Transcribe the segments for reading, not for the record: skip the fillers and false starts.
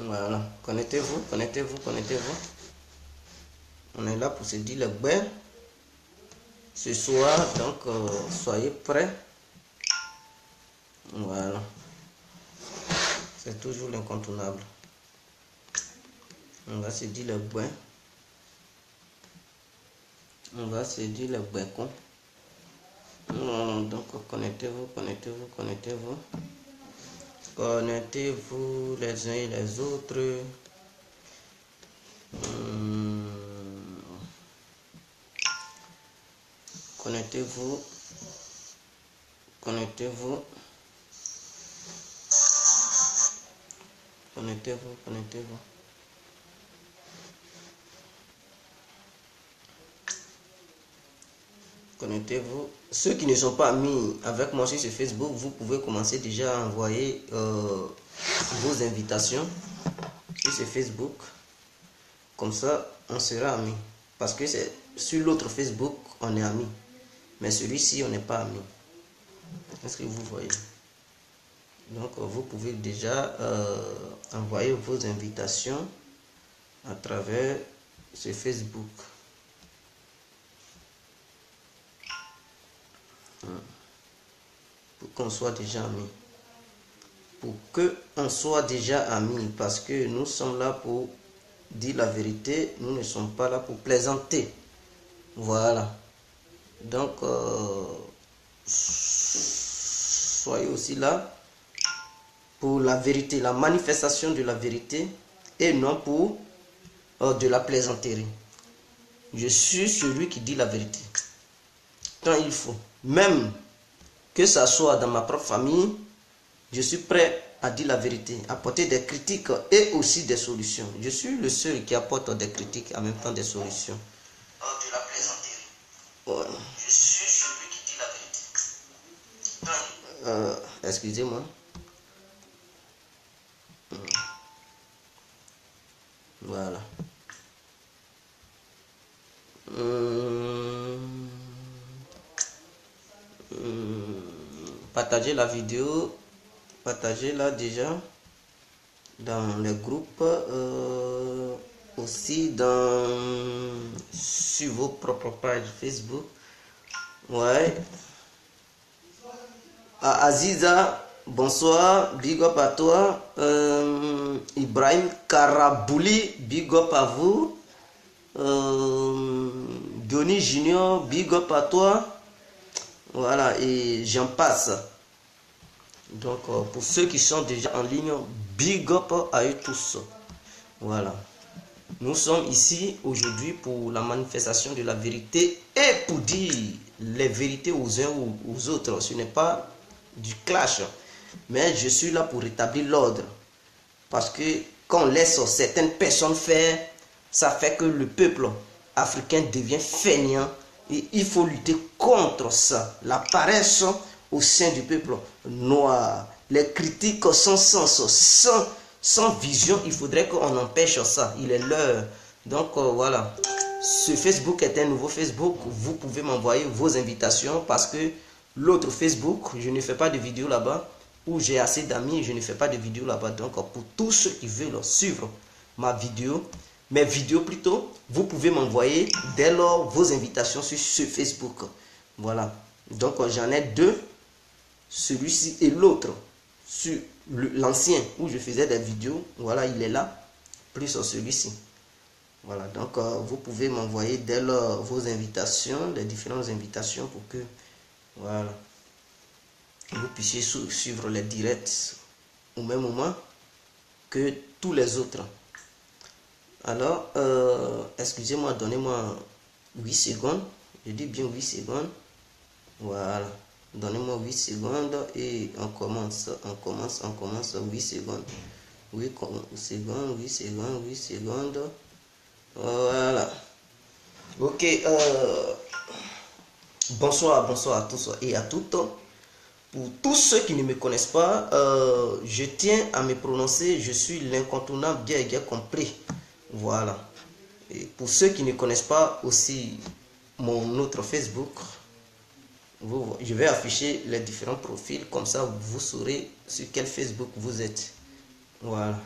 Voilà, connectez-vous, connectez-vous, connectez-vous. On est là pour se dire le bain ce soir, donc soyez prêts. Voilà, c'est toujours l'incontournable. On va se dire le bain. On va se dire le bain con. Donc connectez-vous, connectez-vous, connectez-vous. Connectez-vous les uns et les autres. Connectez-vous. Connectez-vous. Connectez-vous, connectez-vous. Connectez-vous. Ceux qui ne sont pas mis avec moi sur ce Facebook, vous pouvez commencer déjà à envoyer vos invitations sur ce Facebook. Comme ça, on sera amis. Parce que c'est sur l'autre Facebook, on est amis. Mais celui-ci, on n'est pas amis. Est-ce que vous voyez? Donc, vous pouvez déjà envoyer vos invitations à travers ce Facebook. Pour qu'on soit déjà amis. Pour qu'on soit déjà amis. Parce que nous sommes là pour dire la vérité. Nous ne sommes pas là pour plaisanter. Voilà. Donc, soyez aussi là pour la vérité, la manifestation de la vérité et non pour de la plaisanterie. Je suis celui qui dit la vérité. Quand il faut. Même que ça soit dans ma propre famille, je suis prêt à dire la vérité, apporter des critiques et aussi des solutions. Je suis le seul qui apporte des critiques en même temps des solutions. De la plaisanterie. Ouais. Je suis celui qui dit la vérité. Excusez-moi. Voilà. Partagez la vidéo. Partagez-la déjà dans les groupes. Aussi sur vos propres pages Facebook. Ouais. Aziza, bonsoir, big up à toi. Ibrahim Karabouli, big up à vous. Denis Junior, big up à toi. Voilà, et j'en passe. Donc, pour ceux qui sont déjà en ligne, big up à eux tous. Voilà. Nous sommes ici aujourd'hui pour la manifestation de la vérité et pour dire les vérités aux uns ou aux autres. Ce n'est pas du clash, mais je suis là pour rétablir l'ordre. Parce que quand on laisse certaines personnes faire, ça fait que le peuple africain devient fainéant et il faut lutter contre ça. La paresse au sein du peuple noir, les critiques sans sens, sans vision, il faudrait qu'on empêche ça. Il est l'heure. Donc voilà. Ce Facebook est un nouveau Facebook. Vous pouvez m'envoyer vos invitations parce que l'autre Facebook, je ne fais pas de vidéos là-bas. Où j'ai assez d'amis, je ne fais pas de vidéos là-bas. Donc pour tous ceux qui veulent suivre ma vidéo, mes vidéos plutôt, vous pouvez m'envoyer dès lors vos invitations sur ce Facebook. Voilà. Donc j'en ai deux. celui-ci et l'autre sur l'ancien où je faisais des vidéos. Voilà, il est là, plus sur celui-ci. Voilà, donc vous pouvez m'envoyer dès lors vos invitations, les différentes invitations pour que voilà, vous puissiez suivre les directs au même moment que tous les autres. Alors, excusez-moi, donnez-moi 8 secondes. Je dis bien 8 secondes. Voilà. Donnez-moi 8 secondes et on commence 8 secondes. 8 secondes, 8 secondes, 8 secondes. Voilà. Ok. Bonsoir à tous et à toutes. Pour tous ceux qui ne me connaissent pas, je tiens à me prononcer. Je suis l'incontournable bien compris. Voilà. Et pour ceux qui ne connaissent pas aussi mon autre Facebook, je vais afficher les différents profils, comme ça vous saurez sur quel Facebook vous êtes. Voilà.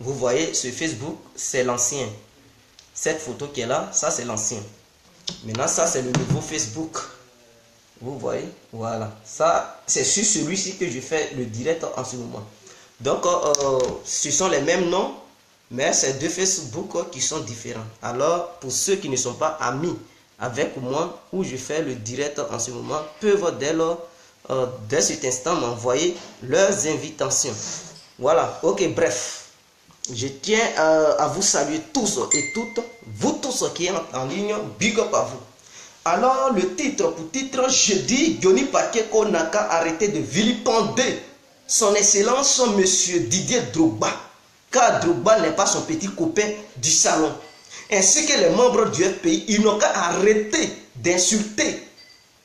Vous voyez, ce Facebook, c'est l'ancien. Cette photo qui est là, ça c'est l'ancien. Maintenant, ça c'est le nouveau Facebook. Vous voyez, voilà. Ça, c'est sur celui-ci que je fais le direct en ce moment. Donc, ce sont les mêmes noms, mais c'est deux Facebook qui sont différents. Alors, pour ceux qui ne sont pas amis avec moi, où je fais le direct en ce moment, peuvent dès cet instant m'envoyer leurs invitations. Voilà, ok, bref. Je tiens à vous saluer tous et toutes, vous tous qui êtes en ligne, big up à vous. Alors, le titre, pour titre, je dis Johnny Pacheco n'a qu'à arrêter de vilipender son excellence, monsieur Didier Drogba, car Drogba n'est pas son petit copain du salon. Ainsi que les membres du FPI, ils n'ont qu'à arrêter d'insulter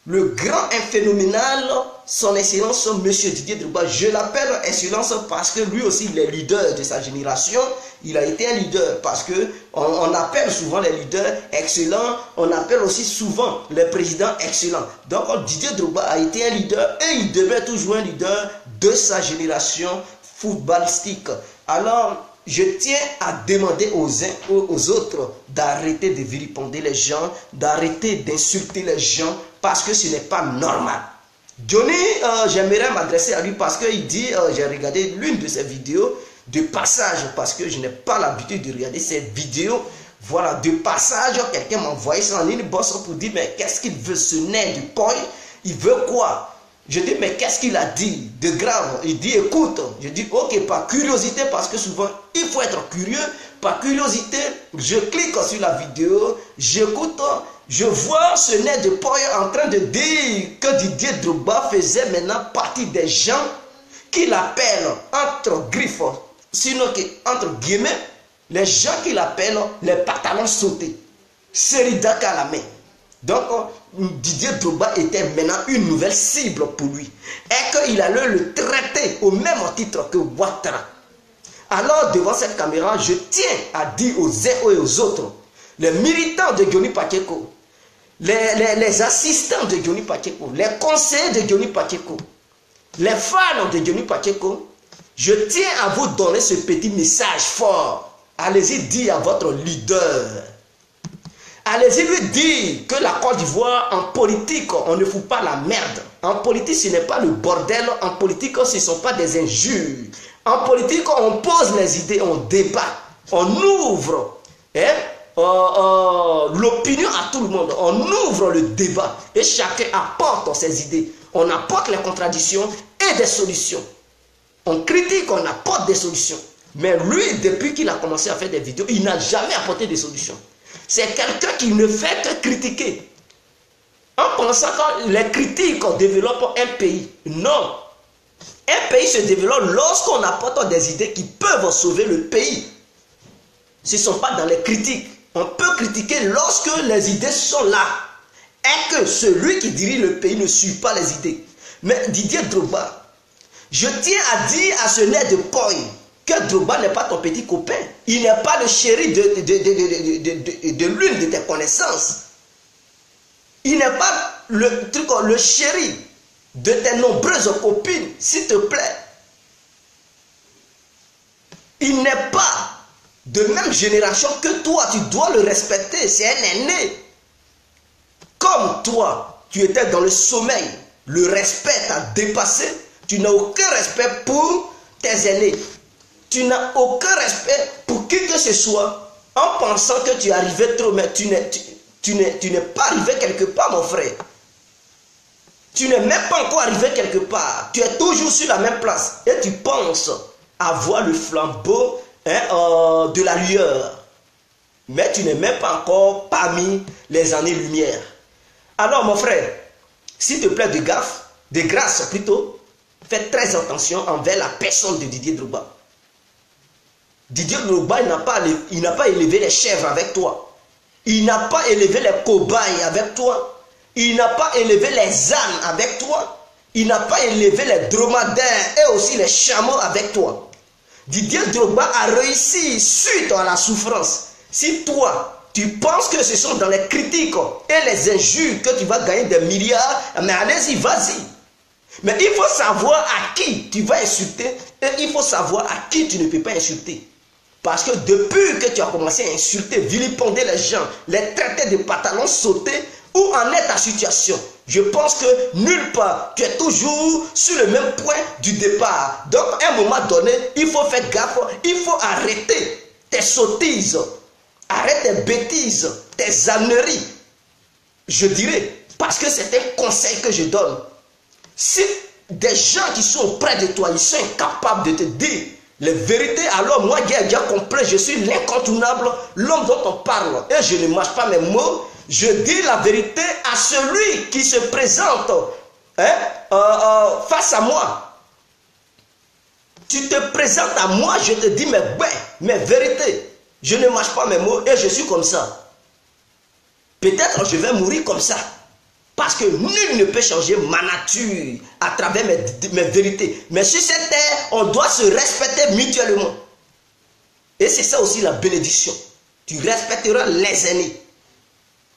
le grand et phénoménal son excellence, monsieur Didier Drogba. Je l'appelle excellence parce que lui aussi, il est leader de sa génération. Il a été un leader parce que on appelle souvent les leaders excellents. On appelle aussi souvent les présidents excellents. Donc, Didier Drogba a été un leader et il devait toujours un leader de sa génération footballistique. Alors, je tiens à demander aux uns et aux autres d'arrêter de vilipender les gens, d'arrêter d'insulter les gens parce que ce n'est pas normal. Johnny, j'aimerais m'adresser à lui parce qu'il dit, j'ai regardé l'une de ses vidéos de passage parce que je n'ai pas l'habitude de regarder ces vidéos. Voilà, de passage, quelqu'un m'a envoyé ça en inbox pour dire, mais qu'est-ce qu'il veut ce nez du point? Il veut quoi? Je dis, mais qu'est-ce qu'il a dit de grave? Il dit, écoute. Je dis, ok, par curiosité, parce que souvent, il faut être curieux. Par curiosité, je clique sur la vidéo, j'écoute, je vois ce nez de poil en train de dire que Didier Drogba faisait maintenant partie des gens qu'il appelle, entre griffes, sinon entre guillemets, les gens qu'il appelle les pantalons sautés. Serida à la main. Donc, Didier Drogba était maintenant une nouvelle cible pour lui. Et qu'il allait le traiter au même titre que Ouattara. Alors, devant cette caméra, je tiens à dire aux uns et aux autres, les militants de Johnny Pacheco, les assistants de Johnny Pacheco, les conseillers de Johnny Pacheco, les fans de Johnny Pacheco, je tiens à vous donner ce petit message fort. Allez-y dire à votre leader. Allez-y lui dire que la Côte d'Ivoire, en politique, on ne fout pas la merde. En politique, ce n'est pas le bordel. En politique, ce ne sont pas des injures. En politique, on pose les idées, on débat, on ouvre l'opinion à tout le monde. On ouvre le débat et chacun apporte ses idées. On apporte les contradictions et des solutions. On critique, on apporte des solutions. Mais lui, depuis qu'il a commencé à faire des vidéos, il n'a jamais apporté de solutions. C'est quelqu'un qui ne fait que critiquer. En pensant que les critiques développent un pays. Non. Un pays se développe lorsqu'on apporte des idées qui peuvent sauver le pays. Ce ne sont pas dans les critiques. On peut critiquer lorsque les idées sont là. Et que celui qui dirige le pays ne suit pas les idées. Mais Didier Drogba, je tiens à dire à ce nez de poil que Drogba n'est pas ton petit copain. Il n'est pas le chéri de l'une de tes connaissances. Il n'est pas le chéri de tes nombreuses copines, s'il te plaît. Il n'est pas de même génération que toi. Tu dois le respecter. C'est un aîné. Comme toi, tu étais dans le sommeil. Le respect t'a dépassé. Tu n'as aucun respect pour tes aînés. Tu n'as aucun respect pour qui que ce soit en pensant que tu es arrivé trop, mais tu n'es pas arrivé quelque part, mon frère. Tu n'es même pas encore arrivé quelque part. Tu es toujours sur la même place. Et tu penses avoir le flambeau de la lueur. Mais tu n'es même pas encore parmi les années-lumière. Alors, mon frère, s'il te plaît, de grâce plutôt, fais très attention envers la personne de Didier Drogba. Didier Drogba, il n'a pas élevé les chèvres avec toi. Il n'a pas élevé les cobayes avec toi. Il n'a pas élevé les ânes avec toi. Il n'a pas élevé les dromadaires et aussi les chameaux avec toi. Didier Drogba a réussi suite à la souffrance. Si toi, tu penses que ce sont dans les critiques et les injures que tu vas gagner des milliards, mais allez-y, vas-y. Mais il faut savoir à qui tu vas insulter et il faut savoir à qui tu ne peux pas insulter. Parce que depuis que tu as commencé à insulter, vilipender les gens, les traiter de pantalons sautés, où en est ta situation? Je pense que nulle part, tu es toujours sur le même point du départ. Donc à un moment donné, il faut faire gaffe, il faut arrêter tes sottises, arrête tes bêtises, tes âneries. Je dirais, parce que c'est un conseil que je donne. Si des gens qui sont auprès de toi, ils sont incapables de te dire les vérités, alors moi, j'ai déjà compris, je suis l'incontournable, l'homme dont on parle. Et je ne mâche pas mes mots, je dis la vérité à celui qui se présente face à moi. Tu te présentes à moi, je te dis mes vérités. Je ne mâche pas mes mots et je suis comme ça. Peut-être je vais mourir comme ça. Parce que nul ne peut changer ma nature à travers mes vérités. Mais sur cette terre, on doit se respecter mutuellement. Et c'est ça aussi la bénédiction. Tu respecteras les aînés.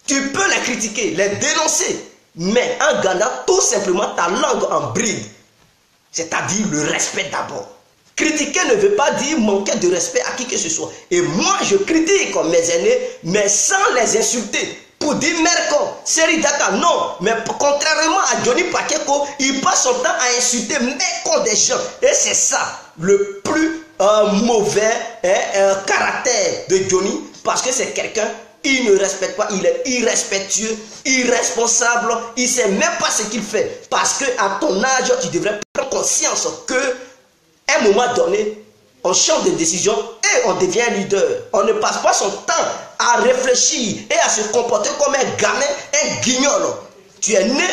Tu peux les critiquer, les dénoncer, mais en gardant tout simplement ta langue en bride. C'est-à-dire le respect d'abord. Critiquer ne veut pas dire manquer de respect à qui que ce soit. Et moi, je critique mes aînés, mais sans les insulter. Pour dire Merco, Seridaka, non. Mais contrairement à Johnny Pakeko, il passe son temps à insulter Merco des gens. Et c'est ça le plus mauvais caractère de Johnny. Parce que c'est quelqu'un, il ne respecte pas, il est irrespectueux, irresponsable. Il ne sait même pas ce qu'il fait. Parce qu'à ton âge, tu devrais prendre conscience qu'à un moment donné, on change de décision et on devient leader. On ne passe pas son temps à réfléchir et à se comporter comme un gamin, un guignol. Tu es né,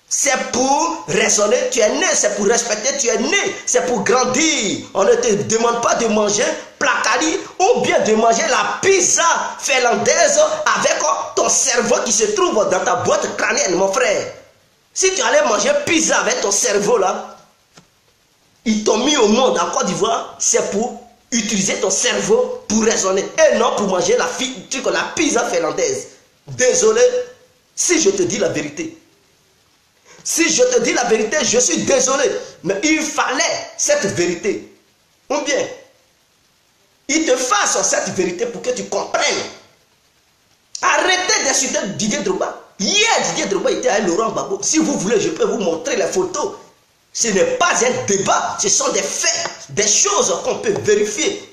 c'est pour raisonner. Tu es né, c'est pour respecter. Tu es né, c'est pour grandir. On ne te demande pas de manger placali ou bien de manger la pizza finlandaise avec ton cerveau qui se trouve dans ta boîte crânienne, mon frère. Si tu allais manger pizza avec ton cerveau là, ils t'ont mis au monde en Côte d'Ivoire, c'est pour utiliser ton cerveau pour raisonner et non pour manger la pizza finlandaise. Désolé, si je te dis la vérité. Si je te dis la vérité, je suis désolé. Mais il fallait cette vérité. Ou bien, il te fasse cette vérité pour que tu comprennes. Arrêtez d'insulter Didier Drogba. Hier, Didier Drogba était avec Laurent Gbagbo. Si vous voulez, je peux vous montrer les photos. Ce n'est pas un débat, ce sont des faits, des choses qu'on peut vérifier.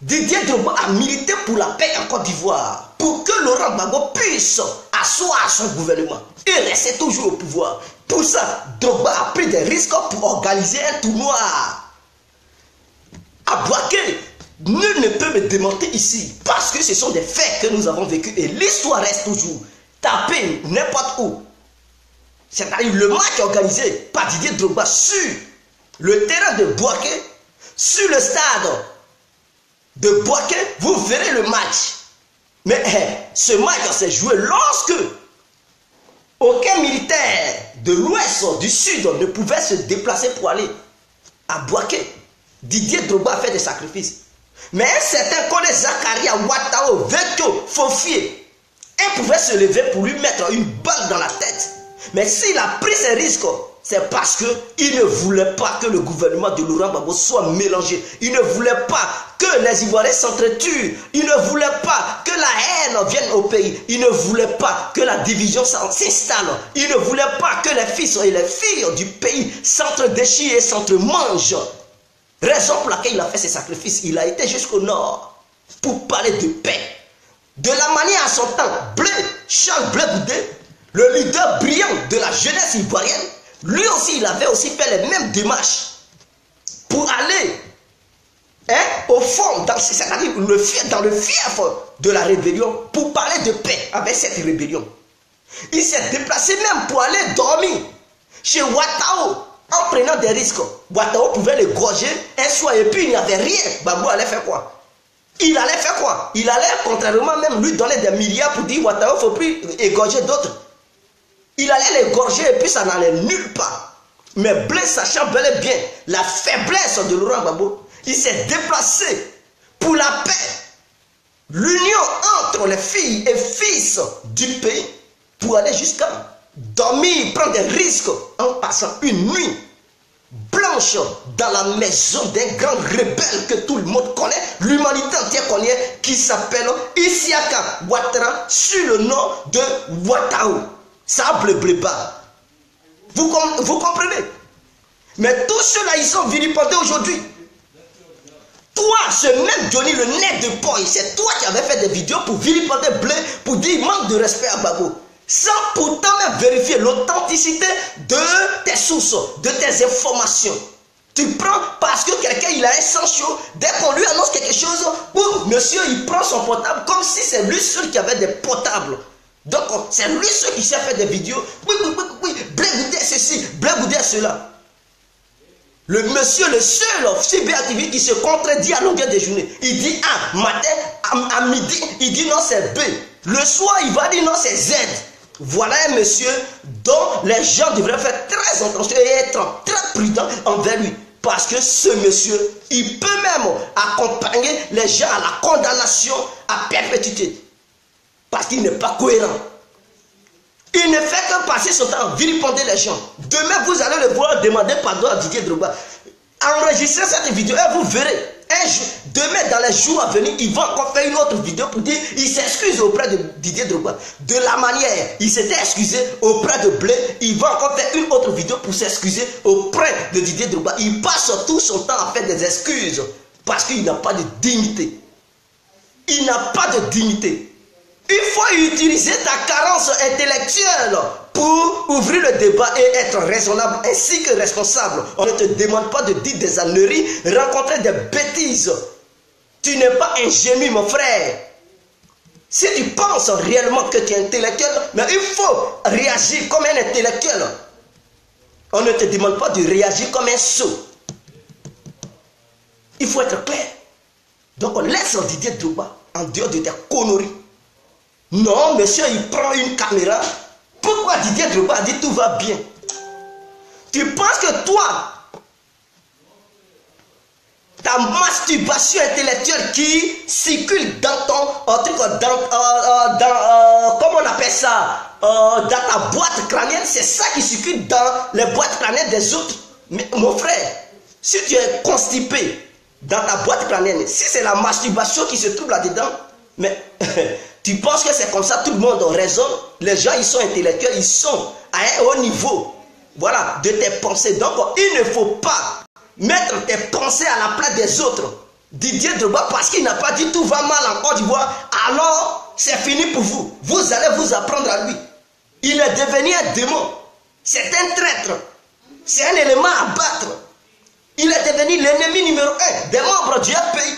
Didier Drogba a milité pour la paix en Côte d'Ivoire, pour que Laurent Gbagbo puisse asseoir son gouvernement et rester toujours au pouvoir. Pour ça, Drogba a pris des risques pour organiser un tournoi à Bouaké. Nul ne peut me démonter ici, parce que ce sont des faits que nous avons vécus et l'histoire reste toujours. Tapez n'importe où. C'est-à-dire le match organisé par Didier Drogba sur le terrain de Bouaké, sur le stade de Bouaké, vous verrez le match. Mais ce match s'est joué lorsque aucun militaire de l'ouest, du sud ne pouvait se déplacer pour aller à Bouaké. Didier Drogba a fait des sacrifices. Mais un certain Kone Zakaria Ouattao, Vecchio, Fofié, il pouvait se lever pour lui mettre une balle dans la tête. Mais s'il a pris ses risques C'est parce qu'il ne voulait pas que le gouvernement de Laurent Gbagbo soit mélangé. Il ne voulait pas que les Ivoiriens s'entretuent. Il ne voulait pas que la haine vienne au pays. Il ne voulait pas que la division s'installe. Il ne voulait pas que les fils et les filles du pays s'entre-déchirent et s'entre-mangent. Raison pour laquelle il a fait ses sacrifices. Il a été jusqu'au nord pour parler de paix. De la manière à son temps, Charles Blé Goudé, le leader brillant de la jeunesse ivoirienne, lui aussi, il avait aussi fait les mêmes démarches pour aller au fond, c'est-à-dire dans le fief de la rébellion, pour parler de paix avec cette rébellion. Il s'est déplacé même pour aller dormir chez Ouattao en prenant des risques. Ouattao pouvait l'égorger un soir et puis il n'y avait rien. Gbagbo allait faire quoi? Il allait faire quoi? Il allait, contrairement même, lui donner des milliards pour dire Ouattao, il ne faut plus égorger d'autres. Il allait l'égorger et puis ça n'allait nulle part. Mais Blaise, sachant bel et bien la faiblesse de Laurent Gbagbo, il s'est déplacé pour la paix, l'union entre les filles et fils du pays, pour aller jusqu'à dormir, prendre des risques en passant une nuit blanche dans la maison d'un grand rebelle que tout le monde connaît, l'humanité entière connaît, qui s'appelle Isiaka Ouattara, sur le nom de Ouattao. Sable Bléba. Vous comprenez? Mais tous ceux-là, ils sont vilipendés aujourd'hui. Toi, ce même Johnny, le nez de poil, c'est toi qui avais fait des vidéos pour vilipender Blé, pour dire manque de respect à Gbagbo, sans pourtant même vérifier l'authenticité de tes sources, de tes informations. Tu prends parce que quelqu'un il a un sang chaud, dès qu'on lui annonce quelque chose, boum, monsieur il prend son portable comme si c'est lui seul qui avait des portables. Donc c'est lui seul qui s'est fait des vidéos. Oui, Blé Goudé ceci, Blé Goudé cela. Le monsieur, le seul cyberactiviste qui se contredit à longueur de journée. Il dit A, matin, à midi, il dit non c'est B. Le soir, il va dire non c'est Z. Voilà un monsieur dont les gens devraient faire très attention et être très prudents envers lui. Parce que ce monsieur, il peut même accompagner les gens à la condamnation à perpétuité. Parce qu'il n'est pas cohérent. Il ne fait que passer son temps à vilipender les gens. Demain, vous allez le voir demander pardon à Didier Drogba. Enregistrez cette vidéo et vous verrez. Demain, dans les jours à venir, il va encore faire une autre vidéo pour dire il s'excuse auprès de Didier Drogba. De la manière, il s'était excusé auprès de Blé, il va encore faire une autre vidéo pour s'excuser auprès de Didier Drogba. Il passe tout son temps à faire des excuses parce qu'il n'a pas de dignité. Il n'a pas de dignité. Il faut utiliser ta carence intellectuelle pour ouvrir le débat et être raisonnable ainsi que responsable. On ne te demande pas de dire des âneries, rencontrer des bêtises. Tu n'es pas ingénu, mon frère. Si tu penses réellement que tu es intellectuel, mais il faut réagir comme un intellectuel. On ne te demande pas de réagir comme un sot. Il faut être clair. Donc on laisse Didier Drogba en dehors de tes conneries. Non, monsieur, il prend une caméra. Pourquoi Didier Drogba dit tout va bien? Tu penses que toi, ta masturbation intellectuelle qui circule dans ton truc, comment on appelle ça, dans ta boîte crânienne, c'est ça qui circule dans les boîtes crâniennes des autres. Mais mon frère, si tu es constipé dans ta boîte crânienne, si c'est la masturbation qui se trouve là-dedans, mais tu penses que c'est comme ça, tout le monde raisonne. Les gens, ils sont intellectuels, ils sont à un haut niveau, voilà, de tes pensées. Donc, il ne faut pas mettre tes pensées à la place des autres. Didier Drogba, parce qu'il n'a pas dit tout va mal en Côte d'Ivoire, alors c'est fini pour vous. Vous allez vous apprendre à lui. Il est devenu un démon. C'est un traître. C'est un élément à battre. Il est devenu l'ennemi numéro 1 des membres du pays.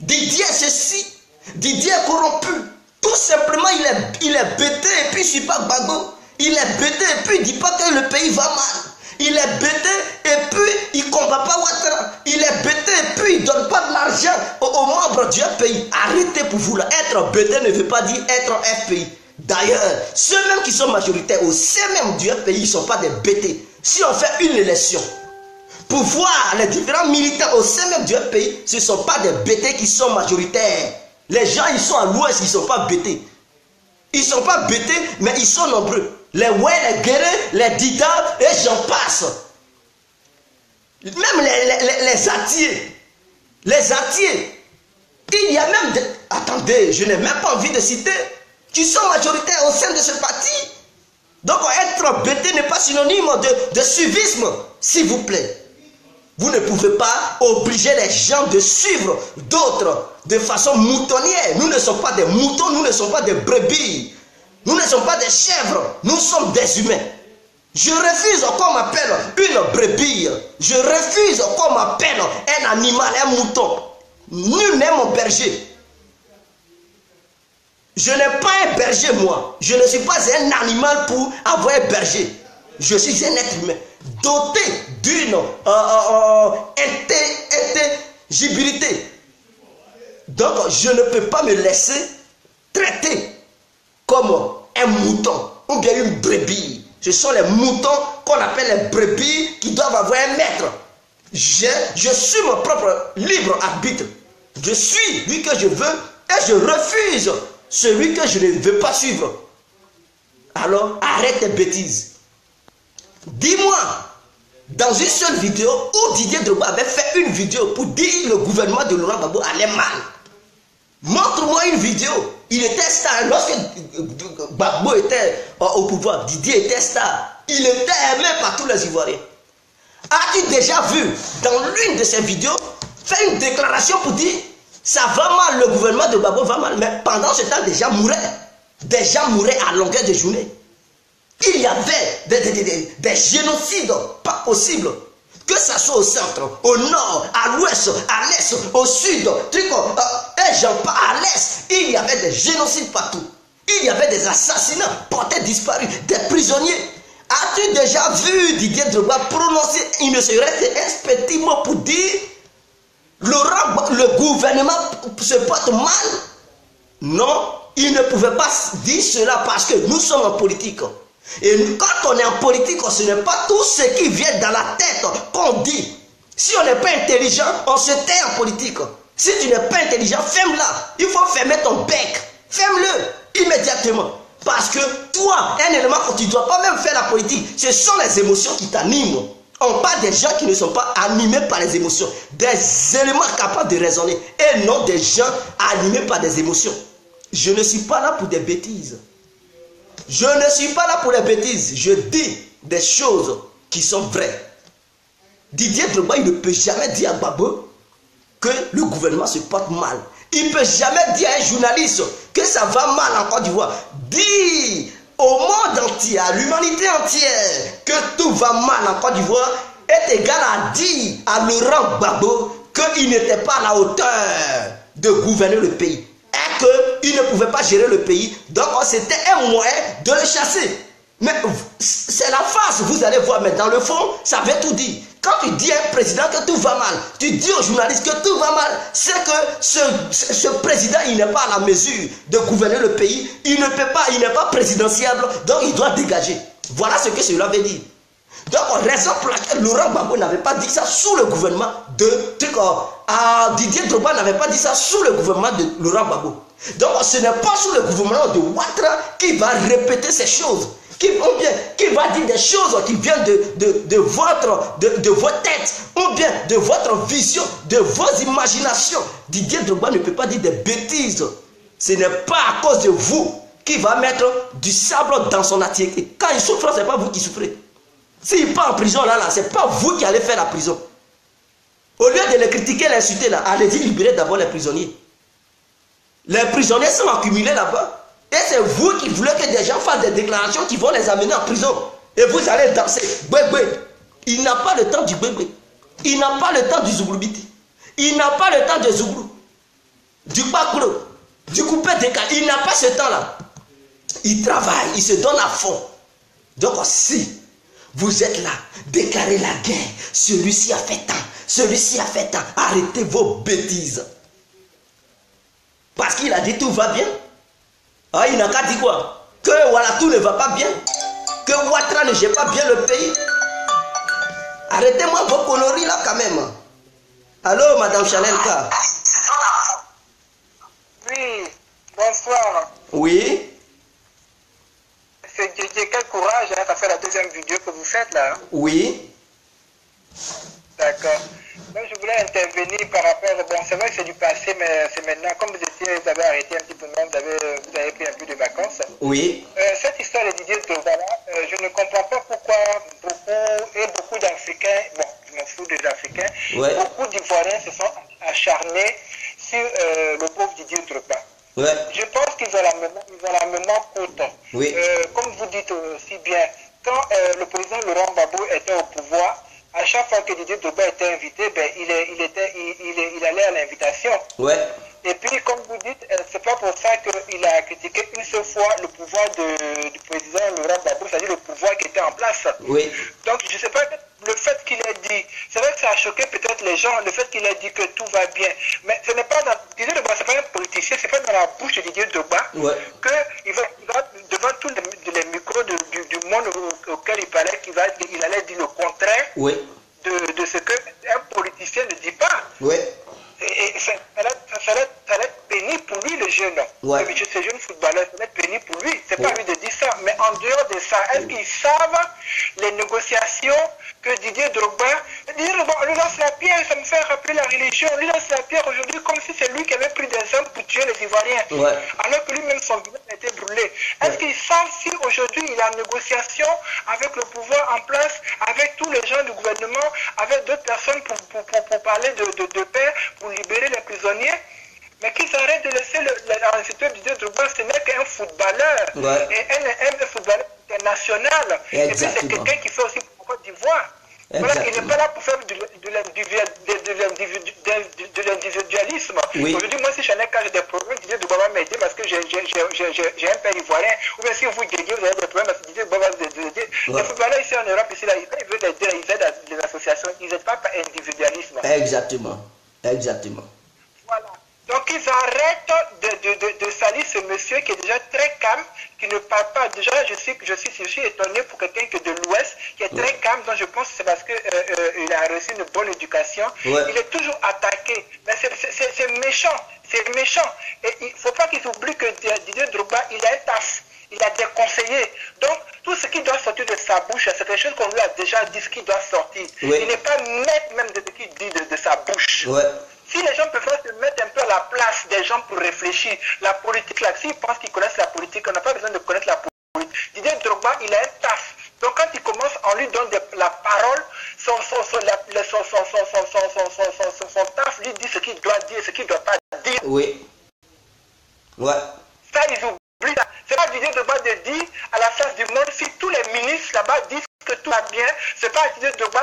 Didier ceci, Didier corrompu. Tout simplement, il est bêté et puis il ne suit pas Gbagbo. Il est bêté et puis il ne dit pas que le pays va mal. Il est bêté et puis il ne combat pas Ouattara. Il est bêté et puis il ne donne pas de l'argent aux membres du pays. Arrêtez pour vous là. Être bêté ne veut pas dire être un pays. D'ailleurs, ceux-mêmes qui sont majoritaires au sein même du pays, ils ne sont pas des bêtés. Si on fait une élection, pour voir les différents militants au sein même du pays, ce ne sont pas des bêtés qui sont majoritaires. Les gens, ils sont à l'ouest, ils ne sont pas bêtés. Ils ne sont pas bêtés, mais ils sont nombreux. les Oué, les Guéré, les Dida, et j'en passe. Même les Atiers. Les Atiers. Il y a même des... Attendez, je n'ai même pas envie de citer. Qui sont majoritaires au sein de ce parti. Donc être bêté n'est pas synonyme de suivisme. S'il vous plaît. Vous ne pouvez pas obliger les gens de suivre d'autres de façon moutonnière. Nous ne sommes pas des moutons, nous ne sommes pas des brebis. Nous ne sommes pas des chèvres, nous sommes des humains. Je refuse qu'on m'appelle une brebis. Je refuse qu'on m'appelle un animal, un mouton. Nul n'est mon berger. Je n'ai pas un berger, moi. Je ne suis pas un animal pour avoir un berger. Je suis un être humain doté d'une intelligibilité. Donc, je ne peux pas me laisser traiter comme un mouton ou bien une brebis. Ce sont les moutons qu'on appelle les brebis qui doivent avoir un maître. Je suis mon propre libre arbitre. Je suis lui que je veux et je refuse celui que je ne veux pas suivre. Alors, arrête tes bêtises. Dis-moi, dans une seule vidéo où Didier Drogba avait fait une vidéo pour dire que le gouvernement de Laurent Gbagbo allait mal. Montre-moi une vidéo. Il était star. Lorsque Gbagbo était au pouvoir, Didier était star. Il était aimé par tous les Ivoiriens. As-tu déjà vu dans l'une de ces vidéos faire une déclaration pour dire ça va mal, le gouvernement de Gbagbo va mal. Mais pendant ce temps, des gens mouraient. Des gens mouraient à longueur de journée. Il y avait des génocides pas possibles. Que ça soit au centre, au nord, à l'ouest, à l'est, au sud, à l'est, il y avait des génocides partout. Il y avait des assassinats, portés disparus, des prisonniers. As-tu déjà vu Didier Drogba prononcer une serait un mot pour dire le gouvernement se porte mal? Non, il ne pouvait pas dire cela parce que nous sommes en politique. Et quand on est en politique, ce n'est pas tout ce qui vient dans la tête qu'on dit. Si on n'est pas intelligent, on se tait en politique. Si tu n'es pas intelligent, ferme-la. Il faut fermer ton bec. Ferme-le immédiatement. Parce que toi, un élément que tu ne dois pas même faire la politique, ce sont les émotions qui t'animent. On parle des gens qui ne sont pas animés par les émotions. Des éléments capables de raisonner. Et non des gens animés par des émotions. Je ne suis pas là pour des bêtises. Je ne suis pas là pour les bêtises. Je dis des choses qui sont vraies. Didier Drogba, il ne peut jamais dire à Gbagbo que le gouvernement se porte mal. Il ne peut jamais dire à un journaliste que ça va mal en Côte d'Ivoire. Dis au monde entier, à l'humanité entière, que tout va mal en Côte d'Ivoire est égal à dire à Laurent Gbagbo qu'il n'était pas à la hauteur de gouverner le pays. Et qu'il ne pouvait pas gérer le pays. Donc c'était un moyen de le chasser. Mais c'est la face, vous allez voir. Mais dans le fond, ça veut tout dire. Quand tu dis à un président que tout va mal, tu dis aux journalistes que tout va mal, c'est que ce président, il n'est pas à la mesure de gouverner le pays. Il ne peut pas, il n'est pas présidentiable, donc il doit dégager. Voilà ce que cela veut dire. Donc, raison pour laquelle Laurent Gbagbo n'avait pas dit ça sous le gouvernement de Didier Drogba n'avait pas dit ça sous le gouvernement de Laurent Gbagbo. Donc, ce n'est pas sous le gouvernement de Ouattara qui va répéter ces choses. Qui va dire des choses qui viennent de vos têtes, ou bien de votre vision, de vos imaginations. Didier Drogba ne peut pas dire des bêtises. Ce n'est pas à cause de vous qui va mettre du sable dans son atelier. Quand il souffre, ce n'est pas vous qui souffrez. S'il part en prison, là, ce n'est pas vous qui allez faire la prison. Au lieu de les critiquer, l'insulter, là, allez-y libérer d'abord les prisonniers. Les prisonniers sont accumulés là-bas. Et c'est vous qui voulez que des gens fassent des déclarations qui vont les amener en prison. Et vous allez danser. Gbegbe. Il n'a pas le temps du gbegbe. Il n'a pas le temps du zouglubiti. Il n'a pas le temps du zouglou. Du baklo. Du coupé décalé. Il n'a pas ce temps-là. Il travaille. Il se donne à fond. Donc si vous êtes là, déclarez la guerre. Celui-ci a fait tant. Celui-ci a fait tant. Arrêtez vos bêtises. Parce qu'il a dit tout va bien. Ah, il n'a qu'à dire quoi? Que voilà, tout ne va pas bien. Que Ouattara ne gère pas bien le pays. Arrêtez-moi vos conneries là quand même. Allô, Madame Chanelka? Oui, bonsoir. Oui. C'est Didier, quel courage. fait la deuxième vidéo que vous faites là. Hein? Oui. D'accord. Donc je voulais intervenir par rapport, bon c'est vrai que c'est du passé, mais c'est maintenant, comme vous avez arrêté un petit peu, vous avez pris un peu de vacances. Oui. Cette histoire de Didier Drogba, je ne comprends pas pourquoi beaucoup d'Africains, bon je m'en fous des Africains, Ouais. beaucoup d'Ivoiriens se sont acharnés sur le pauvre Didier Drogba. Ouais. Je pense qu'ils ont la mémoire courte. Oui. Comme vous dites aussi bien, quand le président Laurent Gbagbo était au pouvoir, à chaque fois que Didier Drogba était invité, ben, il allait à l'invitation. Ouais. Et puis, comme vous dites, c'est pas pour ça qu'il a critiqué une seule fois le pouvoir du président Laurent Gbagbo, c'est-à-dire le pouvoir qui était en place. Oui. Donc, je ne sais pas, le fait qu'il ait dit, c'est vrai que ça a choqué peut-être les gens, le fait qu'il ait dit que tout va bien. Mais ce n'est pas dans, Didier Drogba, c'est pas un politicien, c'est pas dans la bouche de Didier Drogba qu'il va devant tous les micros du monde auquel il parlait, il allait dire le contraire de ce qu'un politicien ne dit pas. Oui. Et ça va être pénible pour lui, le jeune. Ce jeune footballeur, ça va être pénible pour lui. C'est pas lui de dire ça. Mais en dehors de ça, est-ce qu'ils savent les négociations que Didier Drogba lui lance la pierre, ça me fait rappeler la religion. Lui lance la pierre aujourd'hui comme si c'est lui qui avait pris des hommes pour tuer les Ivoiriens. Alors que lui-même, son village a été brûlé. Est-ce qu'ils savent si aujourd'hui il est en négociation avec le pouvoir en place, avec tous les gens du gouvernement, avec d'autres personnes pour parler de paix, pour libérer les prisonniers? Mais qu'ils arrêtent de laisser l'institut Didier Drogba, ce n'est qu'un footballeur. Et un footballeur international. Et puis c'est quelqu'un qui fait aussi pour Côte d'Ivoire. Voilà, il n'est pas là pour faire de l'individualisme. Aujourd'hui, moi, si je n'ai qu'à des problèmes, Didier Drogba va m'aider parce que j'ai un père ivoirien. Ou bien si vous gagnez, vous avez des problèmes parce que Didier Drogba va vous aider. Les footballeurs ici en Europe, ici, là, ils veulent aider, ils aident les associations, ils n'aident pas par individualisme. Exactement. Exactement. Voilà. Donc ils arrêtent de salir ce monsieur qui est déjà très calme, qui ne parle pas. Déjà, je suis étonné pour quelqu'un qui est de l'Ouest, qui est très calme, donc je pense que c'est parce qu'il a reçu une bonne éducation. Il est toujours attaqué. Mais c'est méchant. C'est méchant. Et il ne faut pas qu'ils oublient que Didier Drogba, il a un taf. Il a des conseillers. Donc, tout ce qui doit sortir de sa bouche, c'est quelque chose qu'on lui a déjà dit, ce qui doit sortir. Il n'est pas maître même de ce qu'il dit de sa bouche. Si les gens peuvent se mettre un peu à la place des gens pour réfléchir, la politique, là, s'ils pensent qu'ils connaissent la politique, on n'a pas besoin de connaître la politique. Didier Drogba, il a un taf. Donc quand il commence, on lui donne la parole, son taf lui dit ce qu'il doit dire, ce qu'il ne doit pas dire. Ça, ils oublient ça. C'est pas Didier Drogba de dire à la face du monde, si tous les ministres là-bas disent que tout va bien, c'est pas Didier Drogba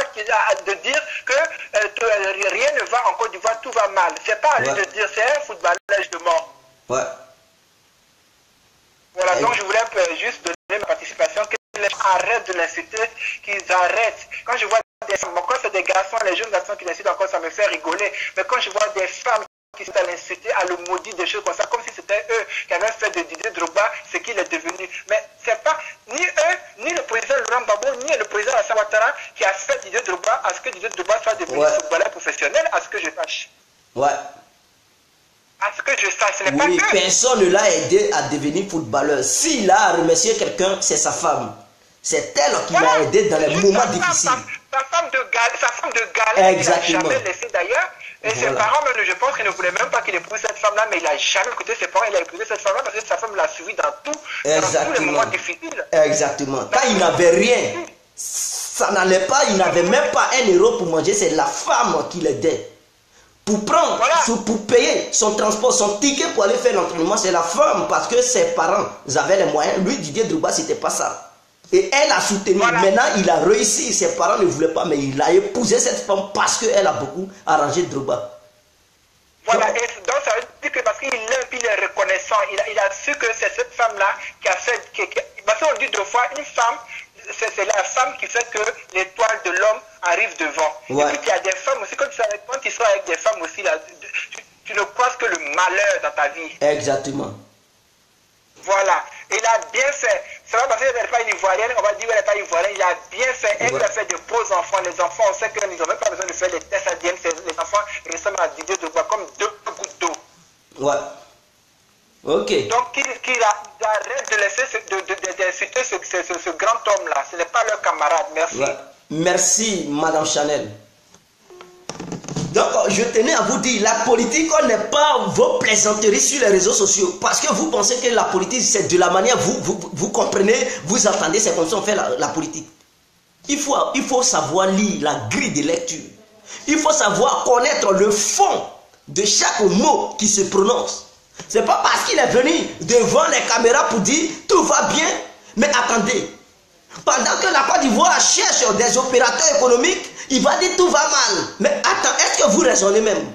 de dire que rien ne va en Côte d'Ivoire, tout va mal. C'est pas à lui de dire, c'est un footballeur justement. Voilà, donc je voulais juste donner ma participation, que les gens arrêtent de l'insulter, qu'ils arrêtent. Quand je vois des femmes, quand c'est des garçons, les jeunes garçons qui l'insultent encore, ça me fait rigoler. Mais quand je vois des femmes qui sont à l'insulter, à le maudire, des choses comme ça, comme si c'était eux qui avaient fait de Didier Drogba ce qu'il est devenu. Mais c'est pas ni eux, ni le président Laurent Gbagbo, ni le président Alassane Ouattara qui a fait Didier Drogba à ce que Didier Drogba soit devenu footballeur professionnel, à ce que je sache. À ce que je sache, ce n'est pas que... Personne ne l'a aidé à devenir footballeur. S'il a remercié quelqu'un, c'est sa femme. C'est elle qui l'a aidé dans les moments difficiles. Sa femme de galère, il n'a jamais laissé d'ailleurs. Et ses parents, même, je pense qu'il ne voulait même pas qu'il épouse cette femme-là, mais il n'a jamais écouté ses parents, il a épousé cette femme-là parce que sa femme l'a suivi dans tous les moments difficiles. Exactement. Quand il n'avait rien, ça n'allait pas, il n'avait même pas 1 euro pour manger, c'est la femme qui l'aidait. Pour prendre, pour payer son transport, son ticket pour aller faire l'entraînement, c'est la femme parce que ses parents avaient les moyens. Lui, Didier Drogba, c'était pas ça. Et elle a soutenu. Maintenant, il a réussi. Ses parents ne voulaient pas, mais il a épousé cette femme parce qu'elle a beaucoup arrangé Drogba. Voilà, et donc ça veut dire que parce qu'il est reconnaissant, il a su que c'est cette femme-là qui a fait. Parce qu'on dit deux fois, une femme, c'est la femme qui fait que l'étoile de l'homme arrive devant. Et puis il y a des femmes aussi, quand tu seras avec des femmes aussi, là, tu ne croises que le malheur dans ta vie. Exactement. Voilà. Il a bien fait. C'est pas parce qu'elle n'est pas une Ivoirienne, on va dire qu'elle n'est pas Ivoirienne. Il a bien fait. Elle a fait de beaux enfants. Les enfants, on sait qu'ils n'ont même pas besoin de faire les tests ADN. Les enfants ressemblent à Didier Drogba comme 2 gouttes d'eau. Ok. Donc qu'il arrête de laisser des d'insulter ce grand homme-là. Ce n'est pas leur camarade. Merci. Ouais. Merci, Madame Chanel. Donc, je tenais à vous dire, la politique n'est pas vos plaisanteries sur les réseaux sociaux. Parce que vous pensez que la politique, c'est de la manière, vous comprenez, vous entendez, c'est comme ça on fait la politique. Il faut savoir lire la grille de lecture. Il faut savoir connaître le fond de chaque mot qui se prononce. C'est pas parce qu'il est venu devant les caméras pour dire tout va bien. Mais attendez, pendant que la Côte d'Ivoire cherche des opérateurs économiques, il va dire tout va mal. Mais attends, est-ce que vous raisonnez même?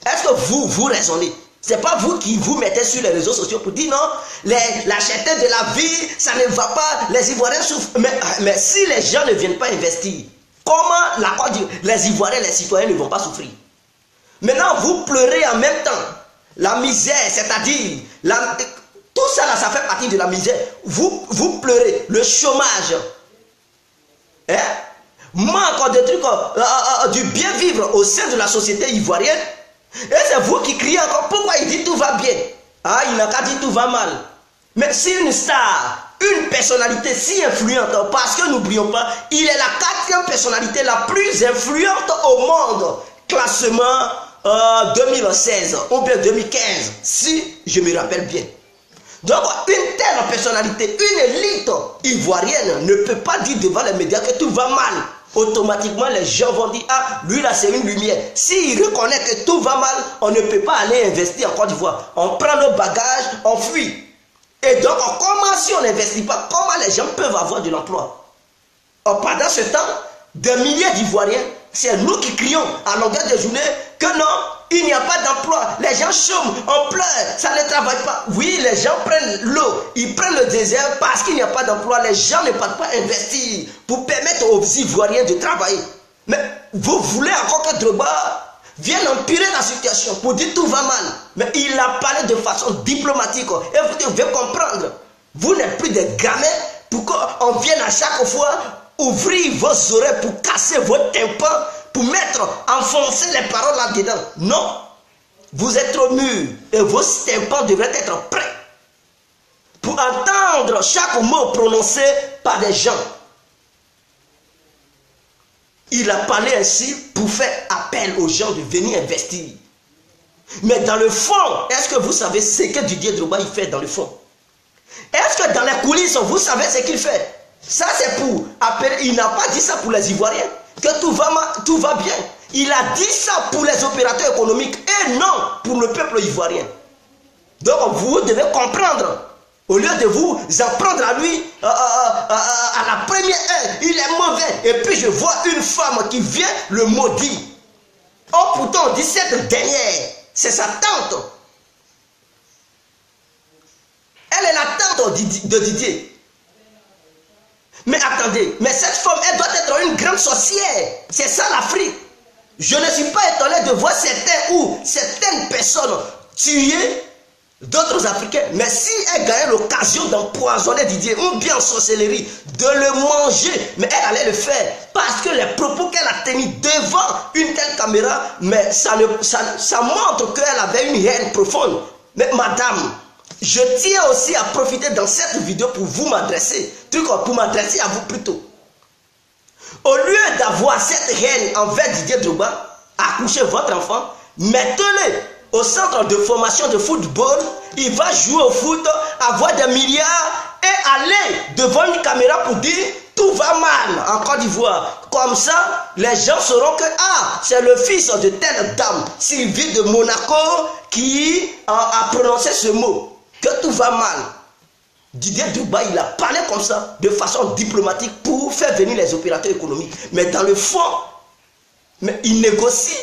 Est-ce que vous raisonnez? C'est pas vous qui vous mettez sur les réseaux sociaux pour dire non, la cherté de la vie, ça ne va pas, les Ivoiriens souffrent. Mais si les gens ne viennent pas investir, comment les Ivoiriens, les citoyens ne vont pas souffrir? Maintenant, vous pleurez en même temps. La misère, c'est-à-dire, tout ça là, ça fait partie de la misère. Vous pleurez, le chômage. Hein? Manque de trucs, du bien vivre au sein de la société ivoirienne. Et c'est vous qui criez encore, pourquoi il dit tout va bien? Ah, il n'a qu'à dire tout va mal. Mais si une star, une personnalité si influente, parce que n'oublions pas, il est la 4e personnalité la plus influente au monde. Classement 2016 ou bien 2015, si je me rappelle bien. Donc, une telle personnalité, une élite ivoirienne ne peut pas dire devant les médias que tout va mal. Automatiquement, les gens vont dire, ah, lui là, c'est une lumière. S'il reconnaît que tout va mal, on ne peut pas aller investir en Côte d'Ivoire. On prend nos bagages, on fuit. Et donc, comment si on n'investit pas, comment les gens peuvent avoir de l'emploi? Pendant ce temps, des milliers d'Ivoiriens, c'est nous qui crions à longueur de journée que non, il n'y a pas d'emploi, les gens chôment, on pleure, ça ne travaille pas. Oui, les gens prennent l'eau, ils prennent le désert parce qu'il n'y a pas d'emploi, les gens ne partent pas investir pour permettre aux Ivoiriens de travailler. Mais vous voulez encore que Drogba vienne empirer la situation pour dire tout va mal. Mais il a parlé de façon diplomatique et vous devez comprendre, vous n'êtes plus des gamins pour qu'on vienne à chaque fois ouvrir vos oreilles pour casser vos tympans, pour enfoncer les paroles là-dedans. Non, vous êtes trop mûrs et vos tympans devraient être prêts pour entendre chaque mot prononcé par des gens. Il a parlé ainsi pour faire appel aux gens de venir investir. Mais dans le fond, est-ce que vous savez ce que Didier Drogba il fait dans le fond? Est-ce que dans les coulisses, vous savez ce qu'il fait? Ça c'est pour appeler, il n'a pas dit ça pour les Ivoiriens, que tout va bien. Il a dit ça pour les opérateurs économiques et non pour le peuple ivoirien. Donc vous devez comprendre, au lieu de vous en prendre à lui, à la première heure, il est mauvais. Et puis je vois une femme qui vient le maudire. Oh pourtant, on dit cette dernière, c'est sa tante. Elle est la tante de Didier. Mais attendez, mais cette femme, elle doit être une grande sorcière. C'est ça l'Afrique. Je ne suis pas étonné de voir certaines personnes tuer d'autres Africains. Mais si elle gagnait l'occasion d'empoisonner Didier ou bien en sorcellerie, de le manger, mais elle allait le faire. Parce que les propos qu'elle a tenus devant une telle caméra, mais ça montre qu'elle avait une haine profonde. Mais madame, je tiens aussi à profiter dans cette vidéo pour vous m'adresser, pour m'adresser à vous plutôt. Au lieu d'avoir cette haine envers Didier Drogba, accouchez votre enfant, mettez-le au centre de formation de football, il va jouer au foot, avoir des milliards et aller devant une caméra pour dire tout va mal en Côte d'Ivoire. Comme ça, les gens sauront que c'est le fils de telle dame, Sylvie de Monaco, qui a prononcé ce mot. Que tout va mal. Didier Drogba, il a parlé comme ça, de façon diplomatique, pour faire venir les opérateurs économiques. Mais dans le fond, il négocie.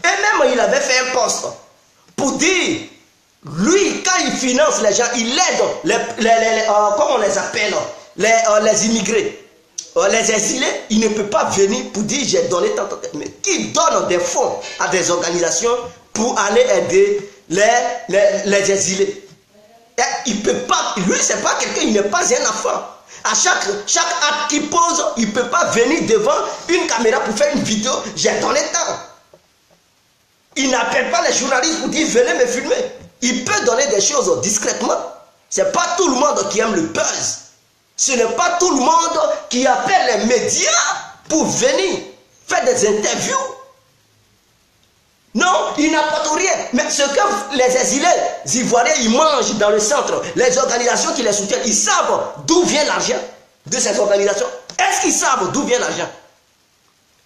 Et même, il avait fait un poste pour dire, lui, quand il finance les gens, il aide, comment on les appelle, les immigrés, les exilés, il ne peut pas venir pour dire, j'ai donné tant. Mais qui donne des fonds à des organisations pour aller aider les exilés? Il peut pas, lui c'est pas quelqu'un, il n'est pas un enfant. À chaque acte qu'il pose, il ne peut pas venir devant une caméra pour faire une vidéo, j'ai donné tant. Il n'appelle pas les journalistes pour dire venez me filmer. Il peut donner des choses discrètement. C'est pas tout le monde qui aime le buzz. Ce n'est pas tout le monde qui appelle les médias pour venir faire des interviews. Non, ils n'apportent rien. Mais ce que les exilés ivoiriens, ils mangent dans le centre, les organisations qui les soutiennent, ils savent d'où vient l'argent de ces organisations. Est-ce qu'ils savent d'où vient l'argent?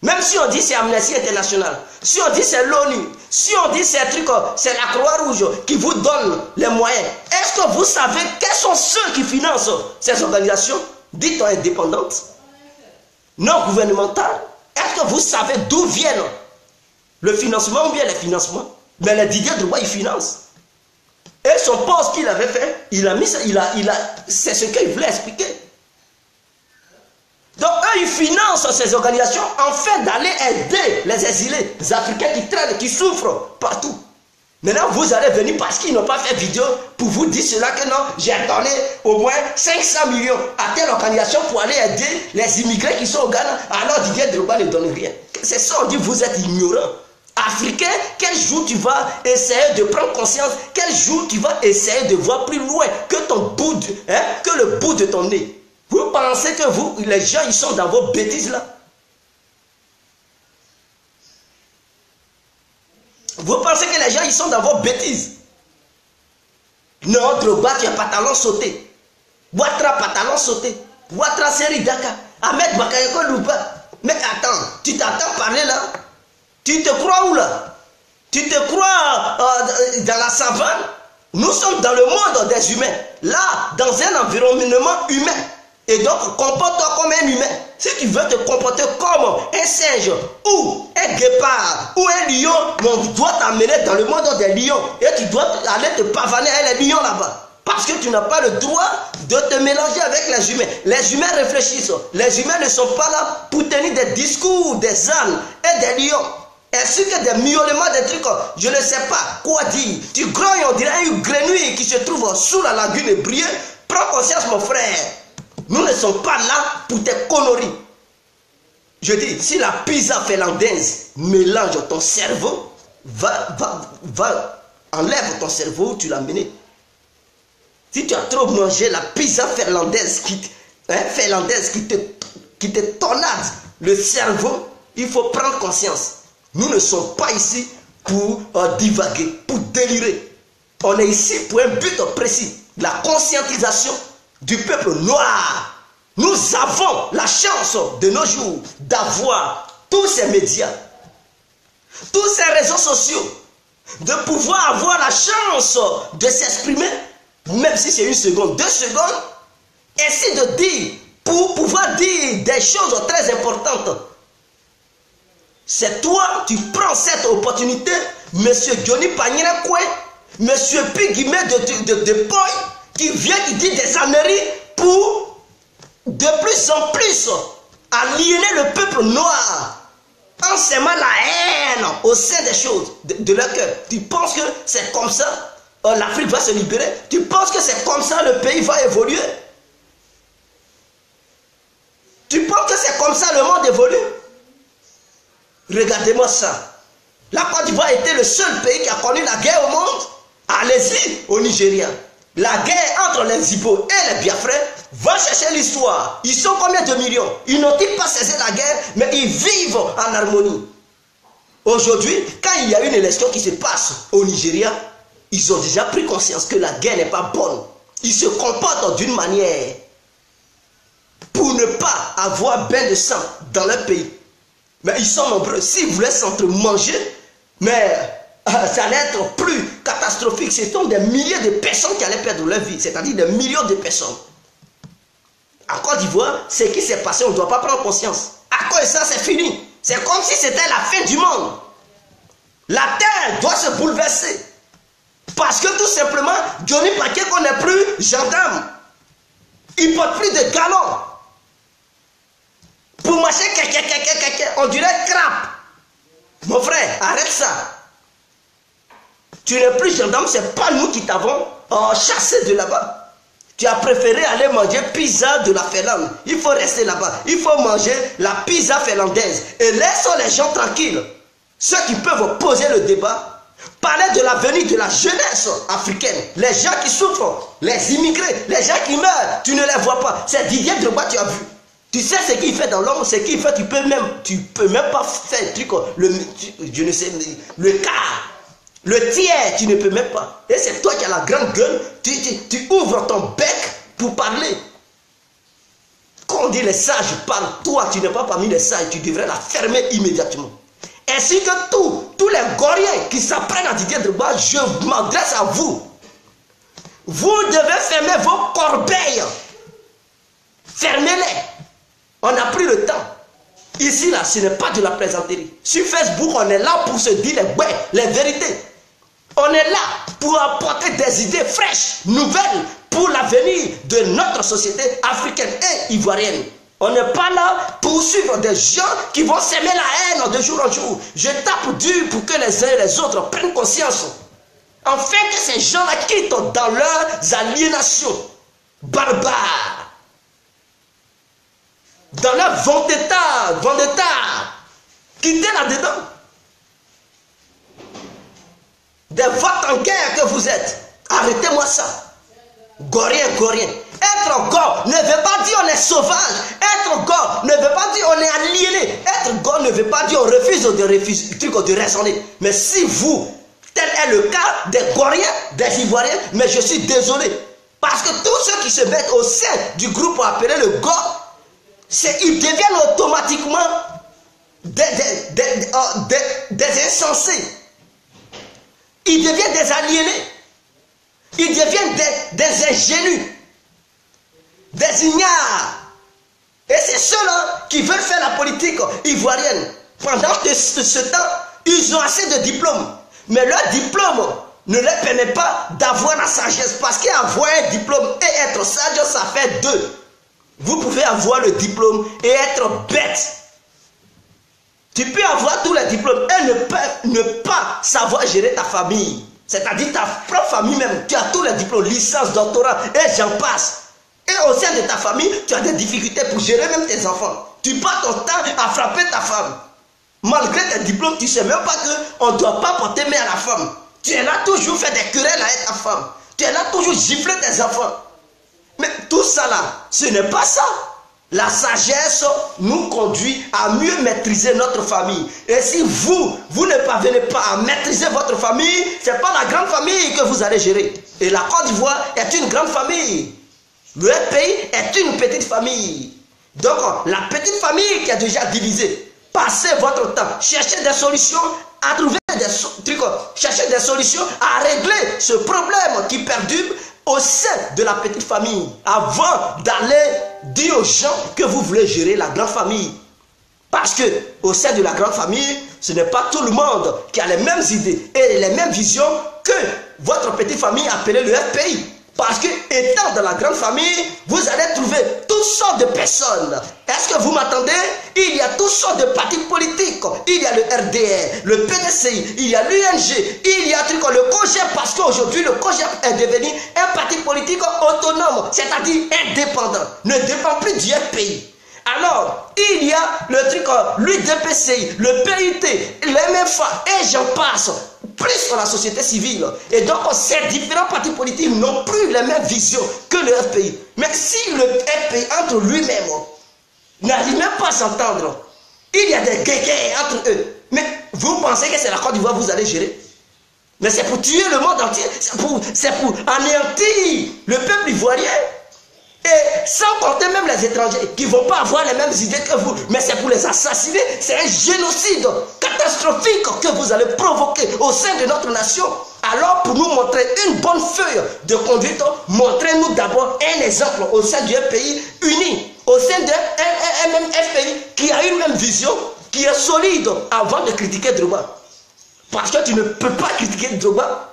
Même si on dit c'est Amnesty International, si on dit c'est l'ONU, si on dit c'est c'est la Croix-Rouge qui vous donne les moyens, est-ce que vous savez quels sont ceux qui financent ces organisations dites indépendantes, non gouvernementales? Est-ce que vous savez d'où viennent le financement ou bien les financements? Mais les Didier Drogba, il finance. Et son poste qu'il avait fait, il a mis ça, c'est ce qu'il voulait expliquer. Donc eux, ils financent ces organisations en fait d'aller aider les exilés, les Africains qui traînent, qui souffrent partout. Maintenant, vous allez venir parce qu'ils n'ont pas fait vidéo pour vous dire cela que non, j'ai donné au moins 500 millions à telle organisation pour aller aider les immigrés qui sont au Ghana. Alors Didier Drogba ne donne rien. C'est ça, on dit vous êtes ignorants. Africain, quel jour tu vas essayer de prendre conscience, quel jour tu vas essayer de voir plus loin que ton bout de, que le bout de ton nez. Vous pensez que vous, les gens, ils sont dans vos bêtises là? Vous pensez que les gens, ils sont dans vos bêtises? Non, Drogba, tu as pantalon sauté. Ouattara, pantalon sauté. Ouattara, Seri Daka. Ahmed Bakayoko Louba. Mais attends, tu t'entends parler là? Tu te crois où là? Tu te crois dans la savane? Nous sommes dans le monde des humains. Là, dans un environnement humain. Et donc, comporte-toi comme un humain. Si tu veux te comporter comme un singe ou un guépard ou un lion, on doit t'amener dans le monde des lions. Et tu dois aller te pavaner avec les lions là-bas. Parce que tu n'as pas le droit de te mélanger avec les humains. Les humains réfléchissent. Les humains ne sont pas là pour tenir des discours, des ânes et des lions. Ainsi que des miaulements, des trucs, je ne sais pas quoi dire. Tu grognes, on dirait une grenouille qui se trouve sous la lagune et brille. Prends conscience, mon frère. Nous ne sommes pas là pour tes conneries. Je dis, si la pizza finlandaise mélange ton cerveau, enlève ton cerveau, tu l'as mené. Si tu as trop mangé la pizza finlandaise qui te tornade le cerveau, il faut prendre conscience. Nous ne sommes pas ici pour divaguer, pour délirer. On est ici pour un but précis, la conscientisation du peuple noir. Nous avons la chance de nos jours d'avoir tous ces médias, tous ces réseaux sociaux, de pouvoir avoir la chance de s'exprimer, même si c'est 1 seconde, 2 secondes, ainsi de dire, pour pouvoir dire des choses très importantes. C'est toi, tu prends cette opportunité, monsieur Johnny Pagnirakwe, monsieur Piguimé de Boy, qui vient, qui dit des âneries pour de plus en plus aliéner le peuple noir en semant la haine au sein des choses de leur cœur. Tu penses que c'est comme ça l'Afrique va se libérer? Tu penses que c'est comme ça le pays va évoluer? Tu penses que c'est comme ça le monde évolue? Regardez-moi ça. La Côte d'Ivoire était le seul pays qui a connu la guerre au monde. Allez-y au Nigeria. La guerre entre les Ibo et les Biafrais, va chercher l'histoire. Ils sont combien de millions? Ils n'ont-ils pas cessé la guerre, mais ils vivent en harmonie. Aujourd'hui, quand il y a une élection qui se passe au Nigeria, ils ont déjà pris conscience que la guerre n'est pas bonne. Ils se comportent d'une manière pour ne pas avoir bain de sang dans leur pays. Mais ils sont nombreux. S'ils voulaient s'entre-manger, mais ça allait être plus catastrophique. Ce sont des milliers de personnes qui allaient perdre leur vie, c'est-à-dire des millions de personnes. En Côte d'Ivoire, ce qui s'est passé, on ne doit pas prendre conscience. À cause de ça, c'est fini. C'est comme si c'était la fin du monde. La terre doit se bouleverser. Parce que tout simplement, Johnny Pagnirakwe n'est plus gendarme. Il ne porte plus de galons. Pour marcher, on dirait crabe. Mon frère, arrête ça. Tu n'es plus gendarme, ce n'est pas nous qui t'avons chassé de là-bas. Tu as préféré aller manger pizza de la Finlande. Il faut rester là-bas. Il faut manger la pizza finlandaise. Et laissons les gens tranquilles. Ceux qui peuvent poser le débat, parler de l'avenir de la jeunesse africaine. Les gens qui souffrent, les immigrés, les gens qui meurent, tu ne les vois pas. Drogba. C'est Didier Drogba, tu as vu. Tu sais ce qu'il fait dans l'ombre, ce qu'il fait, tu peux même pas faire je ne sais, le quart, le tiers, tu ne peux même pas. Et c'est toi qui as la grande gueule, tu ouvres ton bec pour parler. Quand on dit les sages parlent, toi tu n'es pas parmi les sages, tu devrais la fermer immédiatement. Ainsi que tous les Goriens qui s'apprennent à Didier Drogba, je m'adresse à vous. Vous devez fermer vos corbeilles. Fermez-les. On a pris le temps. Ici, là, ce n'est pas de la plaisanterie. Sur Facebook, on est là pour se dire les vérités. On est là pour apporter des idées fraîches, nouvelles, pour l'avenir de notre société africaine et ivoirienne. On n'est pas là pour suivre des gens qui vont s'aimer la haine de jour en jour. Je tape dur pour que les uns et les autres prennent conscience. Enfin que ces gens-là quittent dans leurs aliénations barbares, dans leur vendetta, quittez là-dedans. Des votes en guerre que vous êtes. Arrêtez-moi ça. Gorien. Être gore ne veut pas dire on est sauvage. Être gore ne veut pas dire on est aliéné. Être gore ne veut pas dire on refuse de raisonner. Mais si vous, tel est le cas des Goriens, des Ivoiriens, mais je suis désolé. Parce que tous ceux qui se mettent au sein du groupe appelé le gore, ils deviennent automatiquement des insensés. Ils deviennent des aliénés. Ils deviennent des ingénus. Des ignares. Et c'est ceux-là qui veulent faire la politique ivoirienne. Pendant ce temps, ils ont assez de diplômes. Mais leur diplôme ne leur permet pas d'avoir la sagesse. Parce qu'avoir un diplôme et être sage, ça fait deux. Vous pouvez avoir le diplôme et être bête. Tu peux avoir tous les diplômes et ne pas savoir gérer ta famille. C'est-à-dire ta propre famille même. Tu as tous les diplômes, licence, doctorat et j'en passe. Et au sein de ta famille, tu as des difficultés pour gérer même tes enfants. Tu passes ton temps à frapper ta femme. Malgré tes diplômes, tu ne sais même pas qu'on ne doit pas porter main à la femme. Tu es là toujours faire des querelles avec ta femme. Tu es là toujours gifler tes enfants. Mais tout ça là, ce n'est pas ça. La sagesse nous conduit à mieux maîtriser notre famille. Et si vous ne parvenez pas à maîtriser votre famille, ce n'est pas la grande famille que vous allez gérer. Et la Côte d'Ivoire est une grande famille. Le pays est une petite famille. Donc, la petite famille qui est déjà divisée, passez votre temps, cherchez des solutions, à trouver des trucs, cherchez des solutions à régler ce problème qui perdure au sein de la petite famille, avant d'aller dire aux gens que vous voulez gérer la grande famille. Parce que au sein de la grande famille, ce n'est pas tout le monde qui a les mêmes idées et les mêmes visions que votre petite famille appelée le FPI. Parce que étant dans la grande famille, vous allez trouver toutes sortes de personnes. Est-ce que vous m'attendez? Il y a toutes sortes de partis politiques. Il y a le RDR, le PDCI, il y a l'UNG, il y a le COGEP, parce qu'aujourd'hui le COGEP est devenu un parti politique autonome, c'est-à-dire indépendant, ne dépend plus du FPI. Alors, il y a le truc, l'UDPCI, le PUT, l'MFA, et j'en passe, plus sur la société civile. Et donc, ces différents partis politiques n'ont plus les mêmes visions que le FPI. Mais si le FPI, entre lui-même, n'arrive même pas à s'entendre, il y a des guerres entre eux. Mais vous pensez que c'est la Côte d'Ivoire que vous allez gérer? Mais c'est pour tuer le monde entier, c'est pour anéantir le peuple ivoirien. Et sans compter même les étrangers qui ne vont pas avoir les mêmes idées que vous, mais c'est pour les assassiner. C'est un génocide catastrophique que vous allez provoquer au sein de notre nation. Alors pour nous montrer une bonne feuille de conduite, montrez-nous d'abord un exemple au sein d'un pays uni, au sein d'un même pays qui a une même vision, qui est solide avant de critiquer Drogba. Parce que tu ne peux pas critiquer Drogba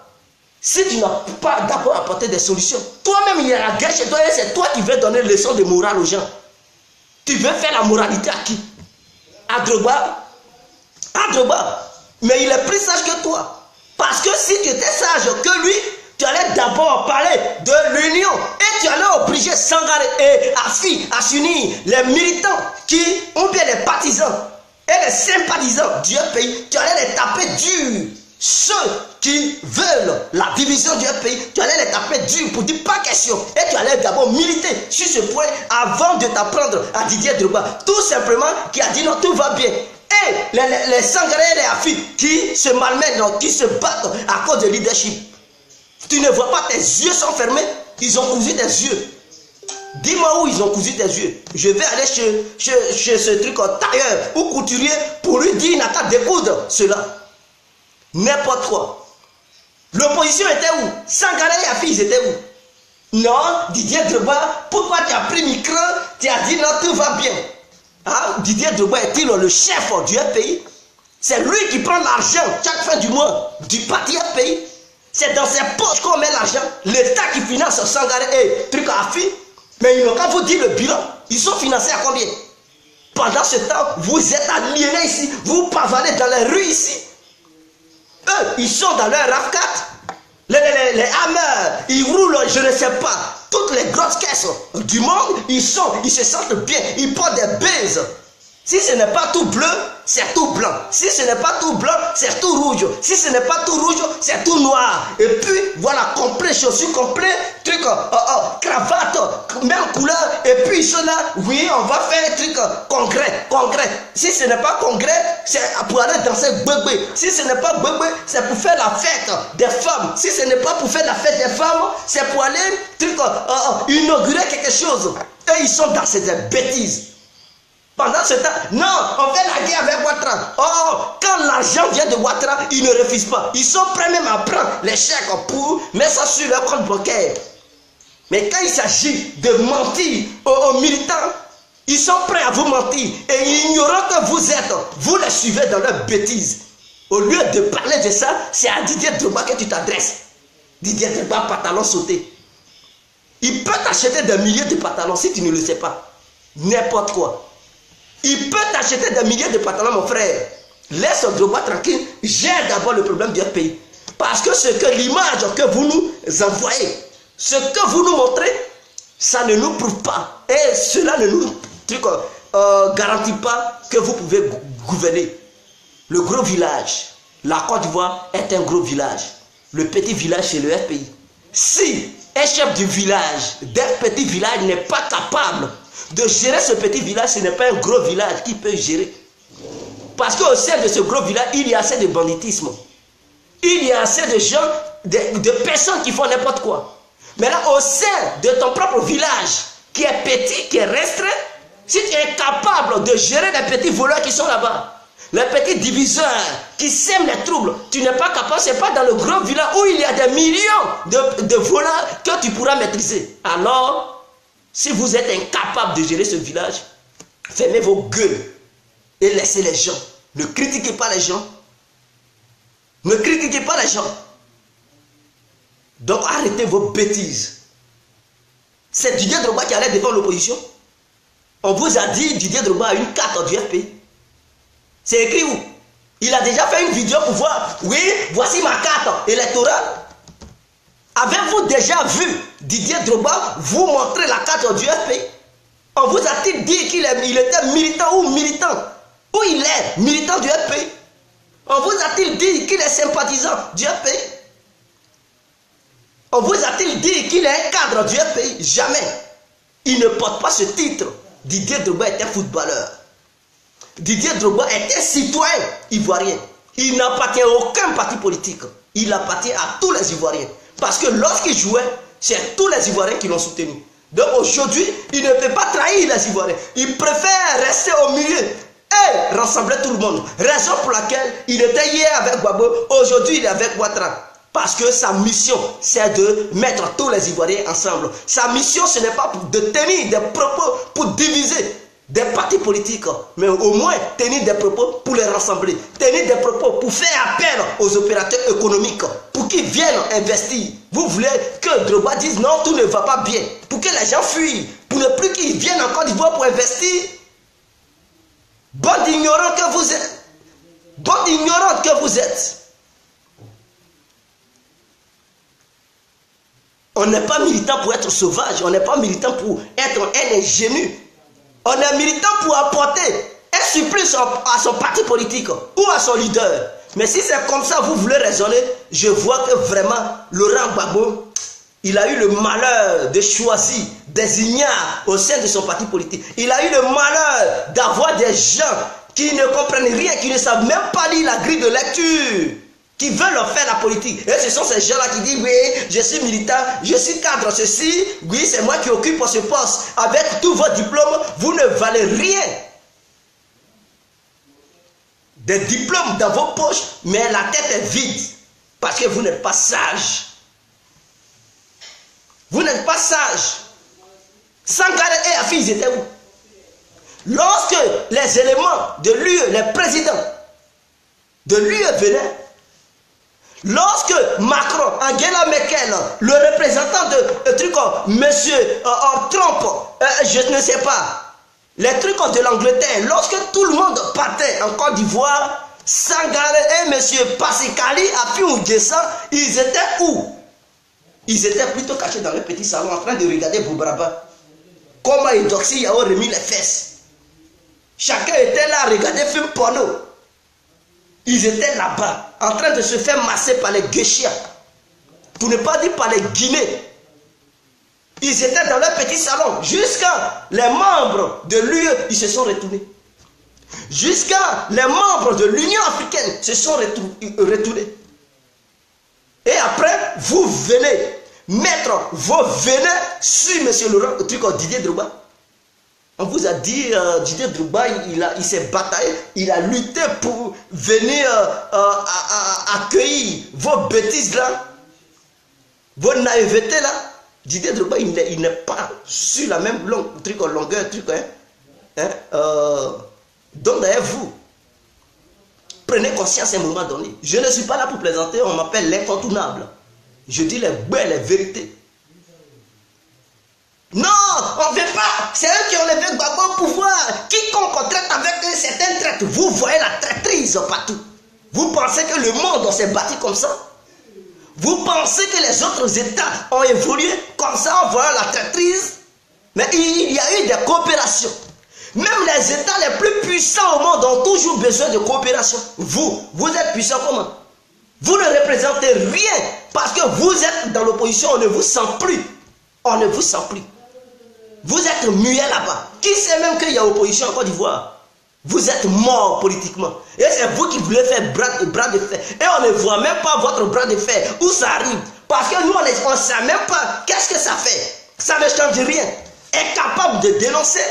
si tu n'as pas d'abord apporté des solutions. Toi-même, il y a la guerre chez toi et c'est toi qui veux donner une leçon de morale aux gens. Tu veux faire la moralité à qui? À Drogba. À Drogba. Mais il est plus sage que toi. Parce que si tu étais sage que lui, tu allais d'abord parler de l'union. Et tu allais obliger Sangaré et Afi à s'unir. Les militants qui, ou bien les partisans et les sympathisants du pays, tu allais les taper dur. Ceux qui veulent la division du pays, tu allais les taper dur pour dire pas question. Et tu allais d'abord militer sur ce point avant de t'apprendre à Didier Drogba. Tout simplement qui a dit non, tout va bien. Et les Sangaré et les Afri qui se malmènent, qui se battent à cause de leadership. Tu ne vois pas, tes yeux sont fermés, ils ont cousu tes yeux. Dis-moi où ils ont cousu tes yeux. Je vais aller chez ce truc tailleur ou couturier pour lui dire il n'a qu'à découdre cela. N'importe quoi. L'opposition était où? Sangaré et Afri, ils étaient où? Non, Didier Drogba, pourquoi tu as pris micro? Tu as dit non, tout va bien. Ah, Didier Drogba est-il le chef du pays? C'est lui qui prend l'argent chaque fin du mois du parti pays. C'est dans ses poches qu'on met l'argent. L'État qui finance Sangaré et truc à Afri. Mais ils n'ont qu'à vous dire le bilan. Ils sont financés à combien? Pendant ce temps, vous êtes aliénés ici. Vous pavanez dans les rues ici. Eux, ils sont dans leur RAV4. Les hammers, ils roulent, je ne sais pas. Toutes les grosses caisses du monde, ils se sentent bien. Ils portent des baises. Si ce n'est pas tout bleu, c'est tout blanc. Si ce n'est pas tout blanc, c'est tout rouge. Si ce n'est pas tout rouge, c'est tout noir. Et puis, voilà, complet, chaussures complet, truc, cravate, même couleur. Et puis, ils sont là, oui, on va faire un truc, congrès. Si ce n'est pas congrès, c'est pour aller danser bébé. Si ce n'est pas bébé, c'est pour faire la fête des femmes. Si ce n'est pas pour faire la fête des femmes, c'est pour aller, truc, inaugurer quelque chose. Et ils sont dans ces bêtises. Pendant ce temps, non, on fait la guerre avec Ouattara. Oh, quand l'argent vient de Ouattara, ils ne refusent pas. Ils sont prêts même à prendre les chèques pour mettre ça sur leur compte bancaire. Mais quand il s'agit de mentir aux militants, ils sont prêts à vous mentir. Et ignorant que vous êtes, vous les suivez dans leurs bêtises. Au lieu de parler de ça, c'est à Didier Drogba que tu t'adresses. Didier Drogba, pantalon sauté. Il peut t'acheter des milliers de pantalons si tu ne le sais pas. N'importe quoi. Il peut t'acheter des milliers de pantalons, mon frère. Laisse Drogba tranquille. Gère d'abord le problème du pays. Parce que ce que l'image que vous nous envoyez, ce que vous nous montrez, ça ne nous prouve pas. Et cela ne nous garantit pas que vous pouvez gouverner. Le gros village, la Côte d'Ivoire est un gros village. Le petit village, c'est le FPI. Si un chef du village, d'un petit village, n'est pas capable de gérer ce petit village, ce n'est pas un gros village qui peut gérer. Parce qu'au sein de ce gros village, il y a assez de banditisme. Il y a assez de gens, de personnes qui font n'importe quoi. Mais là, au sein de ton propre village, qui est petit, qui est restreint, si tu es capable de gérer les petits voleurs qui sont là-bas, les petits diviseurs qui sèment les troubles, tu n'es pas capable, ce n'est pas dans le gros village où il y a des millions de voleurs que tu pourras maîtriser. Alors, si vous êtes incapable de gérer ce village, fermez vos gueules et laissez les gens. Ne critiquez pas les gens. Ne critiquez pas les gens. Donc arrêtez vos bêtises. C'est Didier Drogba qui allait devant l'opposition. On vous a dit Didier Drogba a une carte du FPI. C'est écrit où? Il a déjà fait une vidéo pour voir. Oui, voici ma carte électorale. Avez-vous déjà vu Didier Drogba vous montrer la carte du FPI? On vous a-t-il dit qu'il était militant ou militant? Où il est militant du FPI? On vous a-t-il dit qu'il est sympathisant du FPI? On vous a-t-il dit qu'il est un cadre du FPI? Jamais. Il ne porte pas ce titre. Didier Drogba est un footballeur. Didier Drogba est un citoyen ivoirien. Il n'appartient à aucun parti politique. Il appartient à tous les Ivoiriens. Parce que lorsqu'il jouait, c'est tous les Ivoiriens qui l'ont soutenu. Donc aujourd'hui, il ne peut pas trahir les Ivoiriens. Il préfère rester au milieu et rassembler tout le monde. Raison pour laquelle il était hier avec Gbagbo, aujourd'hui il est avec Ouattara. Parce que sa mission, c'est de mettre tous les Ivoiriens ensemble. Sa mission, ce n'est pas de tenir des propos pour diviser des partis politiques, mais au moins tenir des propos pour les rassembler, tenir des propos pour faire appel aux opérateurs économiques pour qu'ils viennent investir. Vous voulez que Drogba dise non, tout ne va pas bien, pour que les gens fuient, pour ne plus qu'ils viennent en Côte d'Ivoire pour investir. Bande ignorante que vous êtes. Bande ignorante que vous êtes. On n'est pas militant pour être sauvage, on n'est pas militant pour être un ingénu. On est militant pour apporter un supplice à son parti politique ou à son leader. Mais si c'est comme ça, vous voulez raisonner, je vois que vraiment, Laurent Gbagbo, il a eu le malheur de choisir des ignares au sein de son parti politique. Il a eu le malheur d'avoir des gens qui ne comprennent rien, qui ne savent même pas lire la grille de lecture, qui veulent faire la politique. Et ce sont ces gens-là qui disent, oui, je suis militant, je suis cadre, ceci, oui, c'est moi qui occupe ce poste. Avec tous vos diplômes, vous ne valez rien. Des diplômes dans vos poches, mais la tête est vide, parce que vous n'êtes pas sage. Vous n'êtes pas sage. Sangaré et Afi, ils étaient où? Lorsque les éléments de l'UE, les présidents de l'UE venaient, lorsque Macron, Angela Merkel, le représentant de truc, monsieur Trump, je ne sais pas, les trucs de l'Angleterre, lorsque tout le monde partait en Côte d'Ivoire, Sangaré et monsieur Passikali, Afi Ouguessa, ils étaient où? Ils étaient plutôt cachés dans le petit salon en train de regarder Boubraba. Comment Edoxy Yao remis les fesses. Chacun était là à regarder film porno. Ils étaient là-bas, en train de se faire masser par les Guéchias. Pour ne pas dire par les Guinées. Ils étaient dans leur petit salon. Jusqu'à les membres de l'UE, ils se sont retournés. Jusqu'à les membres de l'Union africaine se sont retournés. Et après, vous venez mettre vos venins sur M. Didier Drogba. On vous a dit, Didier Drogba, il s'est bataillé, il a lutté pour venir accueillir vos bêtises là, vos naïvetés là. Didier Drogba, il n'est pas sur la même longueur, donc d'ailleurs, vous, prenez conscience à un moment donné. Je ne suis pas là pour plaisanter, on m'appelle l'incontournable. Je dis les vérités. Non, on ne veut pas. C'est eux qui ont levé Gbagbo au pouvoir. Quiconque traite avec eux, c'est un traite. Vous voyez la traîtrise partout. Vous pensez que le monde s'est bâti comme ça? Vous pensez que les autres États ont évolué comme ça en voyant la traîtrise? Mais il y a eu des coopérations. Même les États les plus puissants au monde ont toujours besoin de coopération. Vous êtes puissant comment? Vous ne représentez rien parce que vous êtes dans l'opposition, on ne vous sent plus. On ne vous sent plus. Vous êtes muet là-bas. Qui sait même qu'il y a opposition en Côte d'Ivoire? Vous êtes mort politiquement. Et c'est vous qui voulez faire bras de fer. Et on ne voit même pas votre bras de fer. Où ça arrive? Parce que nous, on ne sait même pas qu'est-ce que ça fait. Ça ne change rien. Incapable de dénoncer.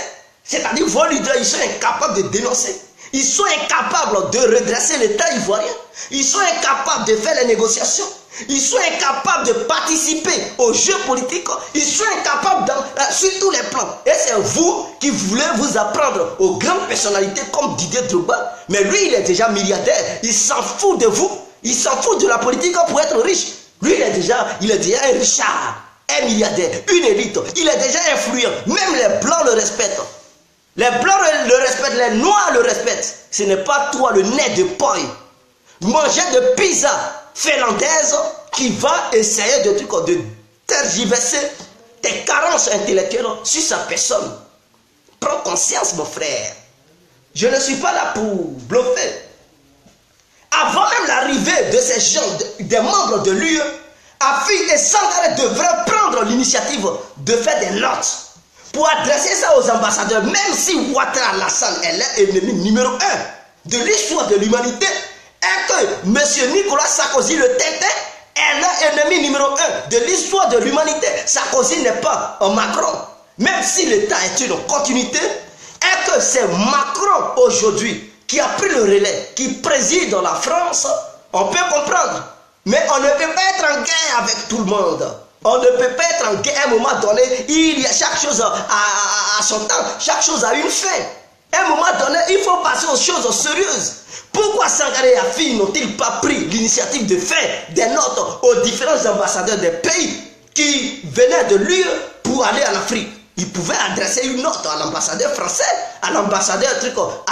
C'est-à-dire vos leaders, ils sont incapables de dénoncer. Ils sont incapables de redresser l'État ivoirien. Ils sont incapables de faire les négociations. Ils sont incapables de participer aux jeux politiques. Ils sont incapables sur tous les plans. Et c'est vous qui voulez vous apprendre aux grandes personnalités comme Didier Drogba. Mais lui, il est déjà milliardaire. Il s'en fout de vous. Il s'en fout de la politique pour être riche. Lui, il est déjà un Richard, un milliardaire, une élite. Il est déjà influent. Même les Blancs le respectent. Les Blancs le respectent, les Noirs le respectent. Ce n'est pas toi, le nez de paille, manger de pizza finlandaise qui va essayer de tergiverser tes carences intellectuelles sur sa personne. Prends conscience, mon frère. Je ne suis pas là pour bluffer. Avant même l'arrivée de ces gens, des membres de l'UE, Afi et Sangaré devraient prendre l'initiative de faire des notes pour adresser ça aux ambassadeurs, même si Ouattara Alassane est l'ennemi numéro 1 de l'histoire de l'humanité, et que M. Nicolas Sarkozy le Tintin est l'ennemi numéro 1 de l'histoire de l'humanité. Sarkozy n'est pas un Macron, même si l'État est une continuité, et que c'est Macron aujourd'hui qui a pris le relais, qui préside la France, on peut comprendre. Mais on ne peut pas être en guerre avec tout le monde. On ne peut pas être en guerre à un moment donné. Il y a chaque chose à son temps. Chaque chose a une fin. À un moment donné, il faut passer aux choses sérieuses. Pourquoi Sangaré et Afi n'ont-ils pas pris l'initiative de faire des notes aux différents ambassadeurs des pays qui venaient de l'UE pour aller en Afrique? Ils pouvaient adresser une note à l'ambassadeur français, à l'ambassadeur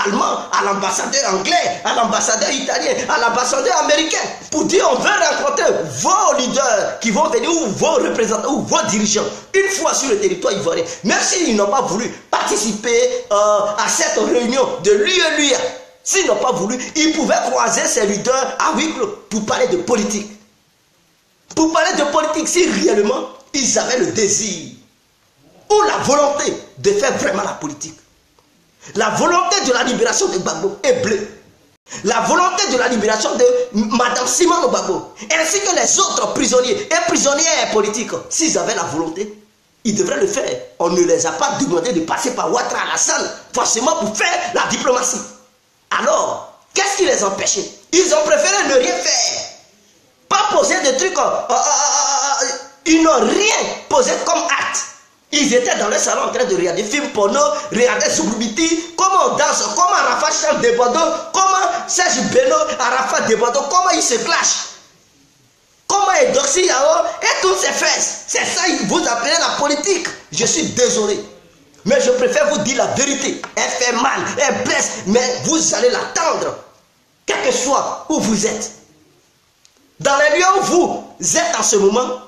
allemand, à l'ambassadeur anglais, à l'ambassadeur italien, à l'ambassadeur américain, pour dire on veut rencontrer vos leaders qui vont venir, ou vos représentants, ou vos dirigeants, une fois sur le territoire ivoirien. Même s'ils n'ont pas voulu participer à cette réunion de l'UE-LUA, S'ils n'ont pas voulu, ils pouvaient croiser ces leaders à huis clos pour parler de politique. Pour parler de politique, si réellement ils avaient le désir ou la volonté de faire vraiment la politique. La volonté de la libération de Gbagbo est bleue. La volonté de la libération de Mme Simone Gbagbo, ainsi que les autres prisonniers et prisonnières politiques, s'ils avaient la volonté, ils devraient le faire. On ne les a pas demandé de passer par Ouattara Alassane, forcément pour faire la diplomatie. Alors, qu'est-ce qui les empêchait? Ils ont préféré ne rien faire. Pas poser des trucs, ils n'ont rien posé comme acte. Ils étaient dans le salon en train de regarder des films porno, regarder Zouglubiti, comment on danse, comment Arafat chante des bandeaux, comment Serge Beno, Arafat des bandeaux, comment ils se clashent, comment Edoxy Yao et toutes ces fesses. C'est ça que vous appelez la politique. Je suis désolé. Mais je préfère vous dire la vérité. Elle fait mal, elle blesse, mais vous allez l'attendre, quel que soit où vous êtes. Dans les lieux où vous êtes en ce moment,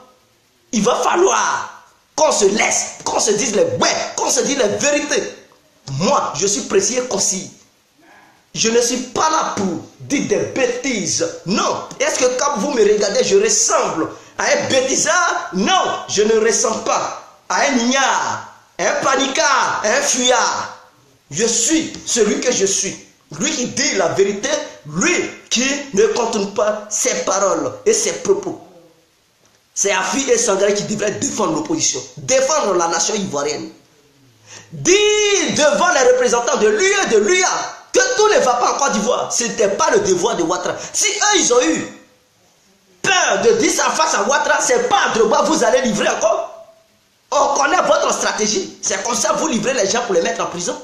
il va falloir qu'on se laisse, qu'on se dise les ouais, qu'on se dise les vérités. Moi, je suis précis et concis. Je ne suis pas là pour dire des bêtises. Non. Est-ce que quand vous me regardez, je ressemble à un bêtisard? Non, je ne ressemble pas à un ignare, un panicard, un fuyard. Je suis celui que je suis. Lui qui dit la vérité, lui qui ne contourne pas ses paroles et ses propos. C'est Afi et Sangaré qui devraient défendre l'opposition, défendre la nation ivoirienne. Dire devant les représentants de l'UE et de l'UA que tout ne va pas en Côte d'Ivoire, ce n'était pas le devoir de Ouattara. Si eux, ils ont eu peur de dire ça face à Ouattara, c'est pas à Drogba vous allez livrer encore. On connaît votre stratégie. C'est comme ça que vous livrez les gens pour les mettre en prison.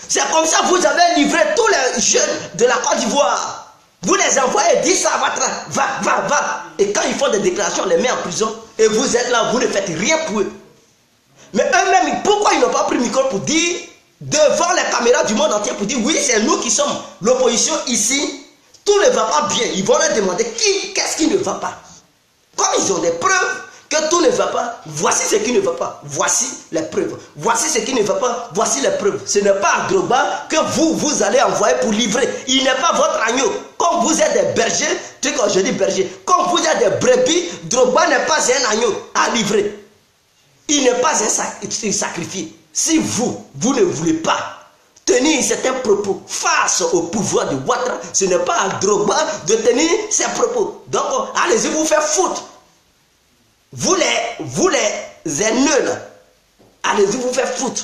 C'est comme ça que vous avez livré tous les jeunes de la Côte d'Ivoire. Vous les envoyez, dites ça à Ouattara, va. Et quand ils font des déclarations, on les met en prison. Et vous êtes là, vous ne faites rien pour eux. Mais eux-mêmes, pourquoi ils n'ont pas pris le micro pour dire, devant les caméras du monde entier, pour dire, oui, c'est nous qui sommes l'opposition ici, tout ne va pas bien. Ils vont leur demander, qu'est-ce qui ne va pas? Comme ils ont des preuves que tout ne va pas, voici ce qui ne va pas, voici les preuves. Voici ce qui ne va pas, voici les preuves. Ce n'est pas à Drogba que vous allez envoyer pour livrer. Il n'est pas votre agneau. Comme vous êtes des bergers, je dis berger, comme vous êtes des brebis, Drogba n'est pas un agneau à livrer. Il n'est pas un sacrifié. Si vous ne voulez pas tenir certains propos face au pouvoir de Ouattara, ce n'est pas à Drogba de tenir ses propos. Donc, allez-y vous faire foutre. Vous les haineux là, allez-y vous faire foutre.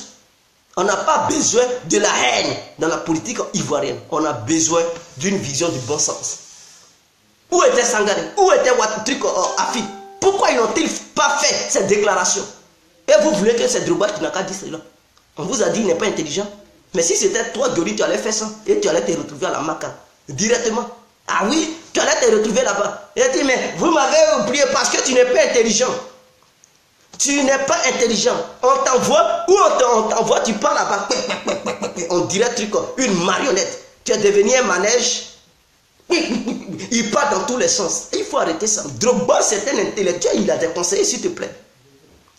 On n'a pas besoin de la haine dans la politique ivoirienne. On a besoin d'une vision du bon sens. Où était Sangaré? Où était Afi? Pourquoi ils n'ont-ils pas fait cette déclaration? Et vous voulez que c'est Drogba qui n'a qu'à dire cela? On vous a dit qu'il n'est pas intelligent. Mais si c'était toi, Goli, tu allais faire ça. Et tu allais te retrouver à la Maca. Directement. Ah oui, tu allais te retrouver là-bas. Et dit, mais vous m'avez oublié parce que tu n'es pas intelligent. Tu n'es pas intelligent. On t'envoie, ou on t'envoie, tu pars là-bas. On dirait une marionnette. Tu es devenu un manège. Il part dans tous les sens. Il faut arrêter ça. Drogba, c'est un intellectuel, il a des conseillers, s'il te plaît.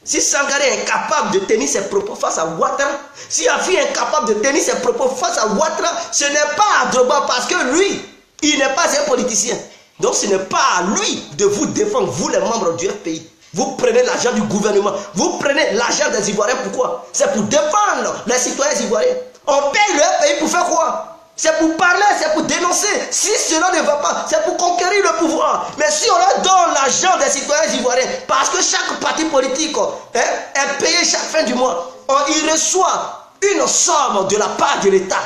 Si Sangaré est incapable de tenir ses propos face à Ouattara, si Afi est incapable de tenir ses propos face à Ouattara, ce n'est pas à Drogba parce que lui, il n'est pas un politicien. Donc ce n'est pas à lui de vous défendre, vous les membres du FPI. Vous prenez l'argent du gouvernement, vous prenez l'argent des Ivoiriens, pourquoi? C'est pour défendre les citoyens ivoiriens. On paye le FPI pour faire quoi? C'est pour parler, c'est pour dénoncer. Si cela ne va pas, c'est pour conquérir le pouvoir. Mais si on leur donne l'argent des citoyens ivoiriens, parce que chaque parti politique est payé chaque fin du mois, il reçoit une somme de la part de l'État.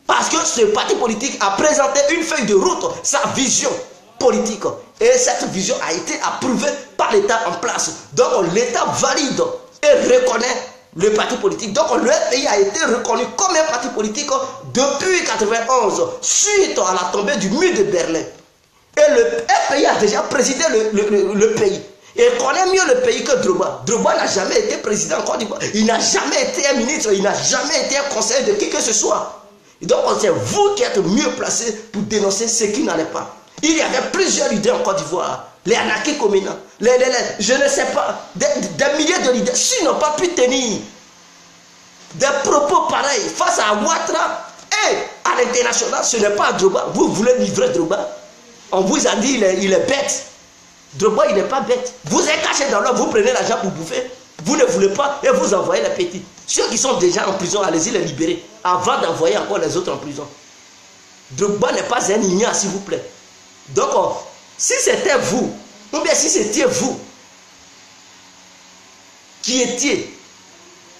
Parce que ce parti politique a présenté une feuille de route, sa vision politique. Et cette vision a été approuvée par l'État en place. Donc l'État valide et reconnaît le parti politique. Donc le pays a été reconnu comme un parti politique depuis 1991, suite à la tombée du mur de Berlin. Et le pays a déjà présidé le pays. Et il connaît mieux le pays que Drogba. Drogba n'a jamais été président en Côte d'Ivoire. Il n'a jamais été un ministre, il n'a jamais été un conseiller de qui que ce soit. Et donc c'est vous qui êtes mieux placé pour dénoncer ce qui n'allait pas. Il y avait plusieurs leaders en Côte d'Ivoire. Les Anaki Komina, je ne sais pas, des milliers de leaders, s'ils n'ont pas pu tenir des propos pareils face à Ouattara Et à l'international, ce n'est pas Drogba. Vous voulez livrer Drogba. On vous a dit il est bête. Drogba, il n'est pas bête. Vous êtes caché dans l'homme, vous prenez l'argent pour bouffer. Vous ne voulez pas et vous envoyez les petits. Ceux qui sont déjà en prison, allez-y les libérer. Avant d'envoyer encore les autres en prison. Drogba n'est pas un ignare, s'il vous plaît. Donc, si c'était vous, ou bien si c'était vous qui étiez,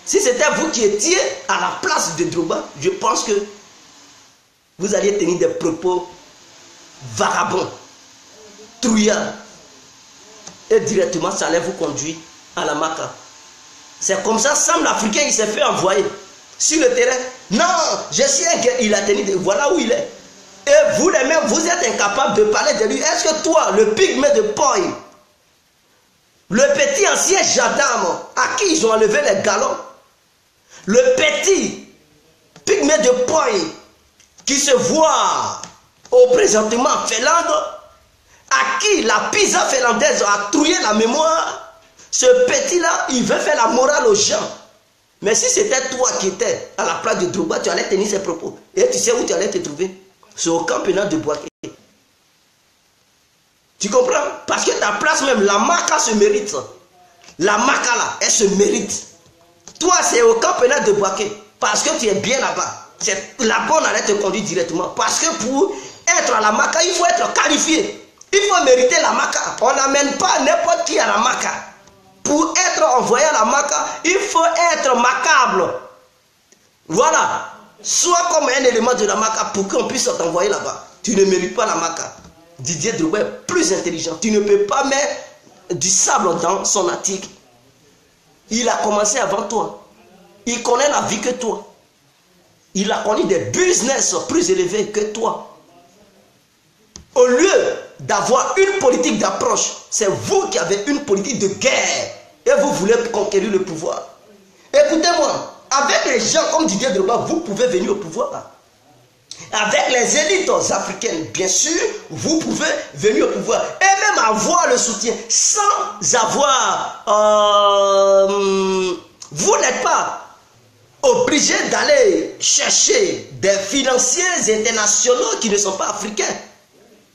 si c'était vous qui étiez à la place de Drogba, je pense que vous alliez tenir des propos vagabonds, trouillards, et directement ça allait vous conduire à la Maca. C'est comme ça, Sam l'Africain, il s'est fait envoyer sur le terrain. Non, je suis un gars, il a tenu, voilà où il est. Et vous les mêmes, vous êtes incapables de parler de lui. Est-ce que toi, le pygmée de Poy, le petit ancien gendarme à qui ils ont enlevé les galons, le petit pygmée de Poy qui se voit au présentement en Finlande, à qui la pizza finlandaise a trouillé la mémoire, ce petit-là, il veut faire la morale aux gens. Mais si c'était toi qui étais à la place de Drogba, tu allais tenir ses propos. Et tu sais où tu allais te trouver? C'est au camp pénal de Bouaké. Tu comprends? Parce que ta place même, la Maca se mérite. La Maca là, elle se mérite. Toi, c'est au camp pénal de Bouaké. Parce que tu es bien là-bas. Là-bas, on allait te conduire directement. Parce que pour être à la Maca, il faut être qualifié. Il faut mériter la Maca. On n'amène pas n'importe qui à la Maca. Pour être envoyé à la Maca, il faut être macable. Voilà. Sois comme un élément de la Maca pour qu'on puisse t'envoyer là-bas. Tu ne mérites pas la Maca. Didier Drogba est plus intelligent. Tu ne peux pas mettre du sable dans son article. Il a commencé avant toi. Il connaît la vie que toi. Il a connu des business plus élevés que toi. Au lieu d'avoir une politique d'approche, c'est vous qui avez une politique de guerre. Et vous voulez conquérir le pouvoir. Écoutez-moi, avec les gens comme Didier Drogba, vous pouvez venir au pouvoir. Avec les élites africaines, bien sûr, vous pouvez venir au pouvoir. Et même avoir le soutien sans avoir... vous n'êtes pas obligé d'aller chercher des financiers internationaux qui ne sont pas africains.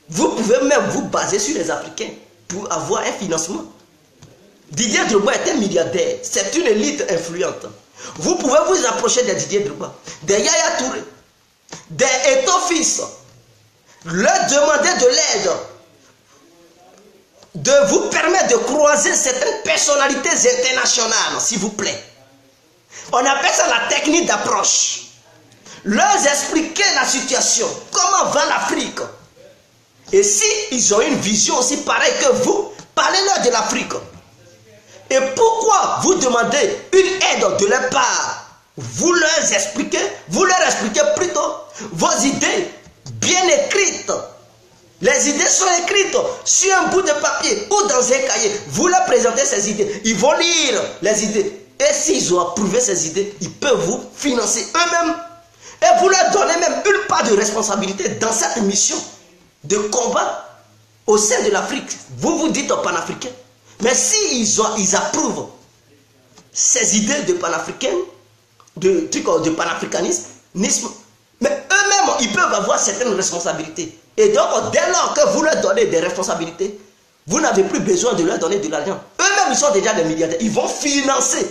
Vous pouvez même vous baser sur les Africains pour avoir un financement. Didier Drogba est un milliardaire. C'est une élite influente. Vous pouvez vous approcher de Didier Drogba, de Yaya Touré, des Eto'o-fils, leur demander de l'aide, de vous permettre de croiser certaines personnalités internationales, s'il vous plaît. On appelle ça la technique d'approche. Leur expliquer la situation, comment va l'Afrique. Et si ils ont une vision aussi pareille que vous, parlez-leur de l'Afrique. Et pourquoi vous demandez une aide de leur part? Vous leur expliquez plutôt vos idées bien écrites. Les idées sont écrites sur un bout de papier ou dans un cahier. Vous leur présentez ces idées. Ils vont lire les idées. Et s'ils ont approuvé ces idées, ils peuvent vous financer eux-mêmes. Et vous leur donnez même une part de responsabilité dans cette mission de combat au sein de l'Afrique. Vous vous dites panafricain. Mais ils approuvent ces idées de panafricaine, de panafricanisme, mais eux-mêmes, ils peuvent avoir certaines responsabilités. Et donc, dès lors que vous leur donnez des responsabilités, vous n'avez plus besoin de leur donner de l'argent. Eux-mêmes, ils sont déjà des milliardaires. Ils vont financer.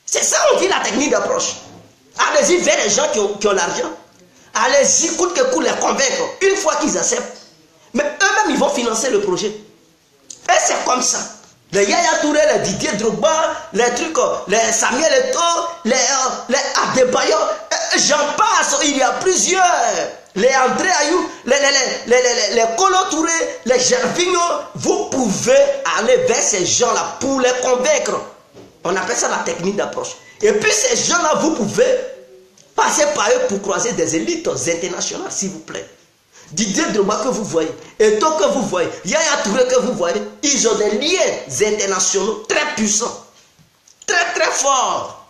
C'est ça, on dit la technique d'approche. Allez-y vers les gens qui ont l'argent. Allez-y, coûte que coûte, les convaincre. Une fois qu'ils acceptent. Mais eux-mêmes, ils vont financer le projet. Et c'est comme ça. Les Yaya Touré, les Didier Drogba, les trucs, les Samuel Eto'o, les Adebayo, j'en passe, il y a plusieurs. Les André Ayou, les Kolo Touré, les Gervinho, vous pouvez aller vers ces gens-là pour les convaincre. On appelle ça la technique d'approche. Et puis ces gens-là, vous pouvez passer par eux pour croiser des élites internationales, s'il vous plaît. Didier Drogba que vous voyez, Eto'o que vous voyez, Yaya Touré que vous voyez, ils ont des liens internationaux très puissants, très très forts.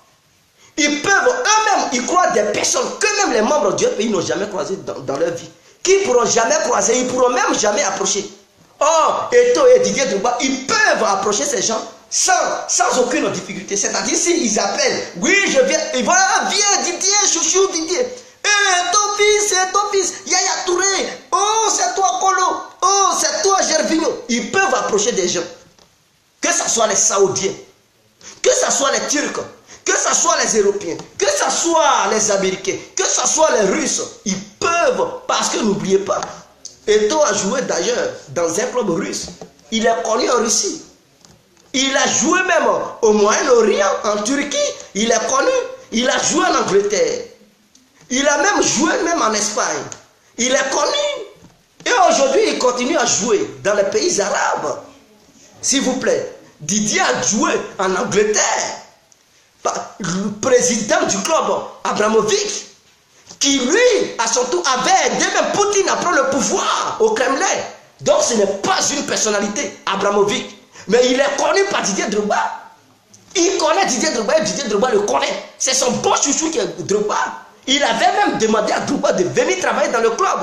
Ils peuvent eux-mêmes, ils croient des personnes que même les membres du pays n'ont jamais croisées dans leur vie, qui ne pourront jamais croiser, ils ne pourront même jamais approcher. Or, Eto'o et Didier Drogba, ils peuvent approcher ces gens sans aucune difficulté. C'est-à-dire s'ils appellent, oui je viens, ils vont, viens Didier, chouchou Didier. c'est ton fils, Yaya Touré, oh, c'est toi Kolo, oh, c'est toi Gervinho. Ils peuvent approcher des gens, que ce soit les Saoudiens, que ce soit les Turcs, que ce soit les Européens, que ce soit les Américains, que ce soit les Russes, ils peuvent, parce que n'oubliez pas, Eto'o a joué d'ailleurs dans un club russe. Il est connu en Russie. Il a joué même au Moyen-Orient, en Turquie. Il est connu. Il a joué en Angleterre. Il a même joué même en Espagne. Il est connu. Et aujourd'hui, il continue à jouer dans les pays arabes. S'il vous plaît, Didier a joué en Angleterre. Le président du club, Abramovich, qui lui, à son tour, avait aidé même Poutine à prendre le pouvoir au Kremlin. Donc ce n'est pas une personnalité, Abramovich. Mais il est connu par Didier Drogba. Il connaît Didier Drogba et Didier Drogba le connaît. C'est son bon chouchou qui est Drogba. Il avait même demandé à Drogba de venir travailler dans le club.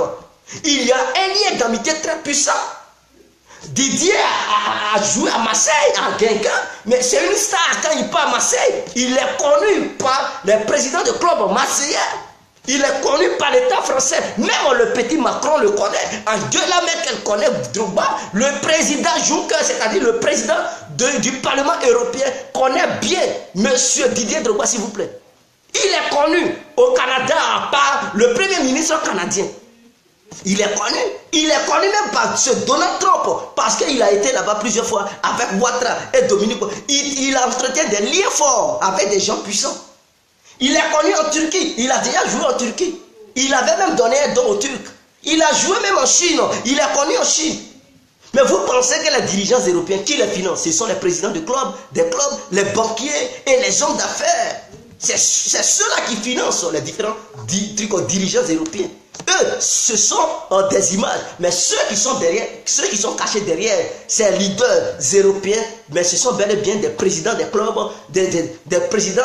Il y a un lien d'amitié très puissant. Didier a joué à Marseille, à Guingamp, mais c'est une star quand il part à Marseille. Il est connu par les présidents de club marseillais. Il est connu par l'État français. Même le petit Macron le connaît. Angela Merkel connaît Drogba. Le président Juncker, c'est-à-dire le président du Parlement européen, connaît bien monsieur Didier Drogba, s'il vous plaît. Il est connu au Canada par le premier ministre canadien. Il est connu. Il est connu même par ce Donald Trump, parce qu'il a été là-bas plusieurs fois avec Ouattara et Dominique. Il entretient des liens forts avec des gens puissants. Il est connu en Turquie. Il a déjà joué en Turquie. Il avait même donné un don aux Turcs. Il a joué même en Chine. Il est connu en Chine. Mais vous pensez que les dirigeants européens qui les financent, ce sont les présidents des clubs, les banquiers et les hommes d'affaires. C'est ceux-là qui financent les différents dirigeants européens. Eux, ce sont des images. Mais ceux qui sont derrière, ceux qui sont cachés derrière ces leaders européens, mais ce sont bel et bien des présidents des clubs, des présidents,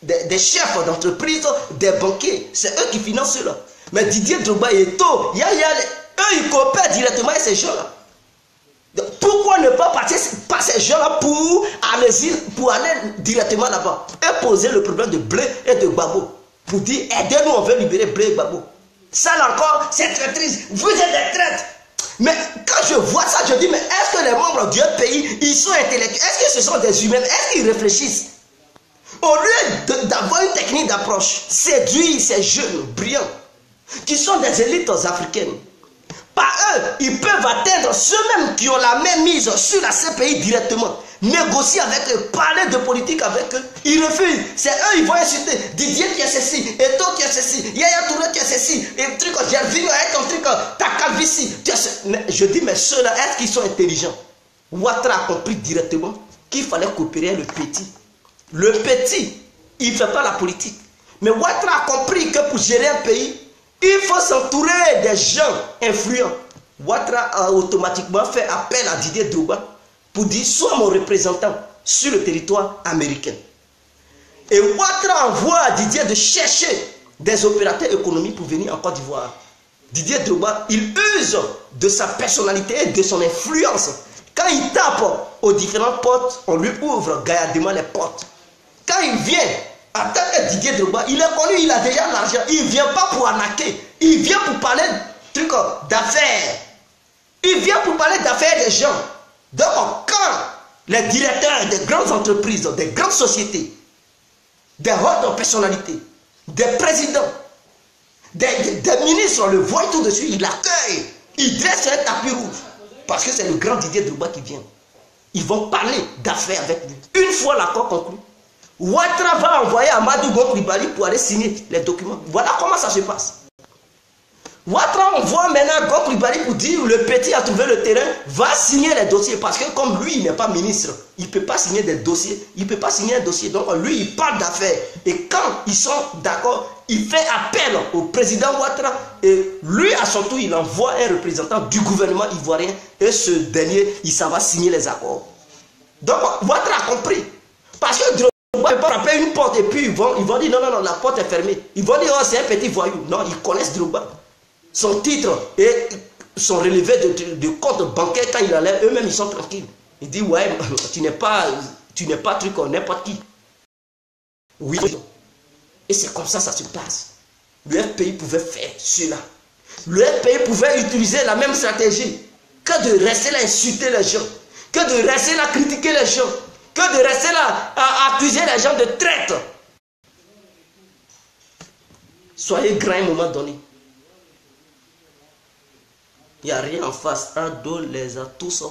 des chefs d'entreprise, des banquiers. C'est eux qui financent cela. Mais Didier Drogba et Eto'o, eux, ils coopèrent directement avec ces gens-là. Pourquoi ne pas passer par ces gens-là pour aller directement là-bas et poser le problème de Blé et de Gbagbo? Pour dire, aidez-nous, on veut libérer Blé et Gbagbo. Ça encore, c'est très triste. Vous êtes des traîtres. Mais quand je vois ça, je dis, mais est-ce que les membres d'un pays, ils sont intellectuels? Est-ce que ce sont des humains? Est-ce qu'ils réfléchissent? Au lieu d'avoir une technique d'approche, séduire ces jeunes brillants, qui sont des élites africaines, par eux, ils peuvent atteindre ceux-mêmes qui ont la même mise sur la CPI directement. Négocier avec eux, parler de politique avec eux. Ils refusent. C'est eux, ils vont insulter. Didier qui est ceci, Eto'o qui est ceci, Yaya Touré qui est ceci, et truc, Gervinho est ton truc, ta calvitie. Je dis, mais ceux-là, est-ce qu'ils sont intelligents? Ouattara a compris directement qu'il fallait coopérer le petit. Le petit, il ne fait pas la politique. Mais Ouattara a compris que pour gérer un pays, il faut s'entourer des gens influents. Ouattara a automatiquement fait appel à Didier Drogba pour dire, sois mon représentant sur le territoire américain. Et Ouattara envoie à Didier de chercher des opérateurs économiques pour venir en Côte d'Ivoire. Didier Drogba, il use de sa personnalité et de son influence. Quand il tape aux différentes portes, on lui ouvre gaillardement les portes. Quand il vient, en tant que Didier Drogba, il est connu, il a déjà l'argent. Il ne vient pas pour arnaquer. Il vient pour parler d'affaires. Il vient pour parler d'affaires des gens. Donc, quand les directeurs des grandes entreprises, des grandes sociétés, des hautes personnalités, des présidents, des ministres, on le voit tout de suite, il accueille, il dresse un tapis rouge. Parce que c'est le grand Didier Drogba qui vient. Ils vont parler d'affaires avec lui. Une fois l'accord conclu, Ouattara va envoyer Amadou Gon Coulibaly pour aller signer les documents. Voilà comment ça se passe. Ouattara envoie maintenant Gon Coulibaly pour dire le petit a trouvé le terrain, va signer les dossiers. Parce que comme lui, il n'est pas ministre, il ne peut pas signer des dossiers. Il ne peut pas signer un dossier. Donc lui, il parle d'affaires. Et quand ils sont d'accord, il fait appel au président Ouattara. Et lui, à son tour, il envoie un représentant du gouvernement ivoirien. Et ce dernier, il s'en va signer les accords. Donc Ouattara a compris. Parce que Drogba ne peut pas frapper une porte et puis ils vont dire non, la porte est fermée. Ils vont dire, oh, c'est un petit voyou. Non, ils connaissent Drogba. Son titre et son relevé de compte bancaire, quand il enlève, eux-mêmes, ils sont tranquilles. Ils disent, ouais, tu n'es pas truc n'importe qui. Oui. Et c'est comme ça se passe. le FPI pouvait faire cela. Le FPI pouvait utiliser la même stratégie que de rester là à insulter les gens, que de rester là à critiquer les gens, que de rester là à accuser les gens de traître. Soyez grand à un moment donné. Il n'y a rien en face. Ado les a tous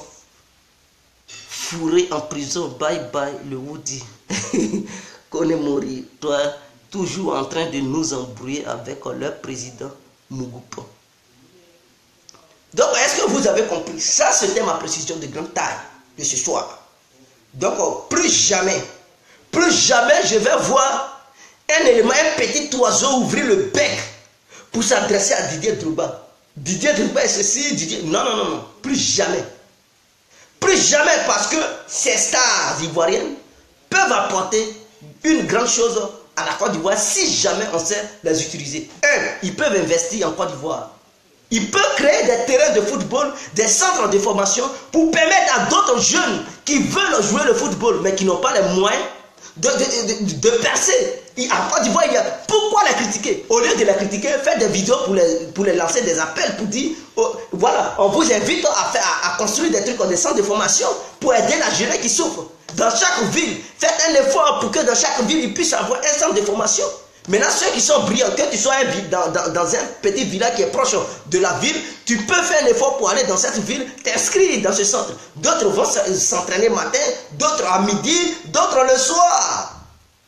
fourrés en prison. Bye bye le Woody. Qu'on est mort. Toi, toujours en train de nous embrouiller avec leur président Mougoupa. Donc, est-ce que vous avez compris? Ça, c'était ma précision de grande taille de ce soir. Donc, plus jamais je vais voir un élément, un petit oiseau ouvrir le bec pour s'adresser à Didier Drogba. Didier Drogba est ceci, Didier... Non, plus jamais. Plus jamais, parce que ces stars ivoiriennes peuvent apporter une grande chose à la Côte d'Ivoire si jamais on sait les utiliser. Ils peuvent investir en Côte d'Ivoire. Ils peuvent créer des terrains de football, des centres de formation pour permettre à d'autres jeunes qui veulent jouer le football mais qui n'ont pas les moyens de percer. En Côte d'Ivoire, pourquoi les critiquer? Au lieu de les critiquer, faites des vidéos pour les lancer des appels, pour dire, oh, voilà, on vous invite à construire des trucs, des centres de formation pour aider la jeunesse qui souffre. Dans chaque ville, faites un effort pour que dans chaque ville, ils puissent avoir un centre de formation. Maintenant, ceux qui sont brillants, que tu sois dans un petit village qui est proche de la ville, tu peux faire un effort pour aller dans cette ville, t'inscrire dans ce centre. D'autres vont s'entraîner matin, d'autres à midi, d'autres le soir.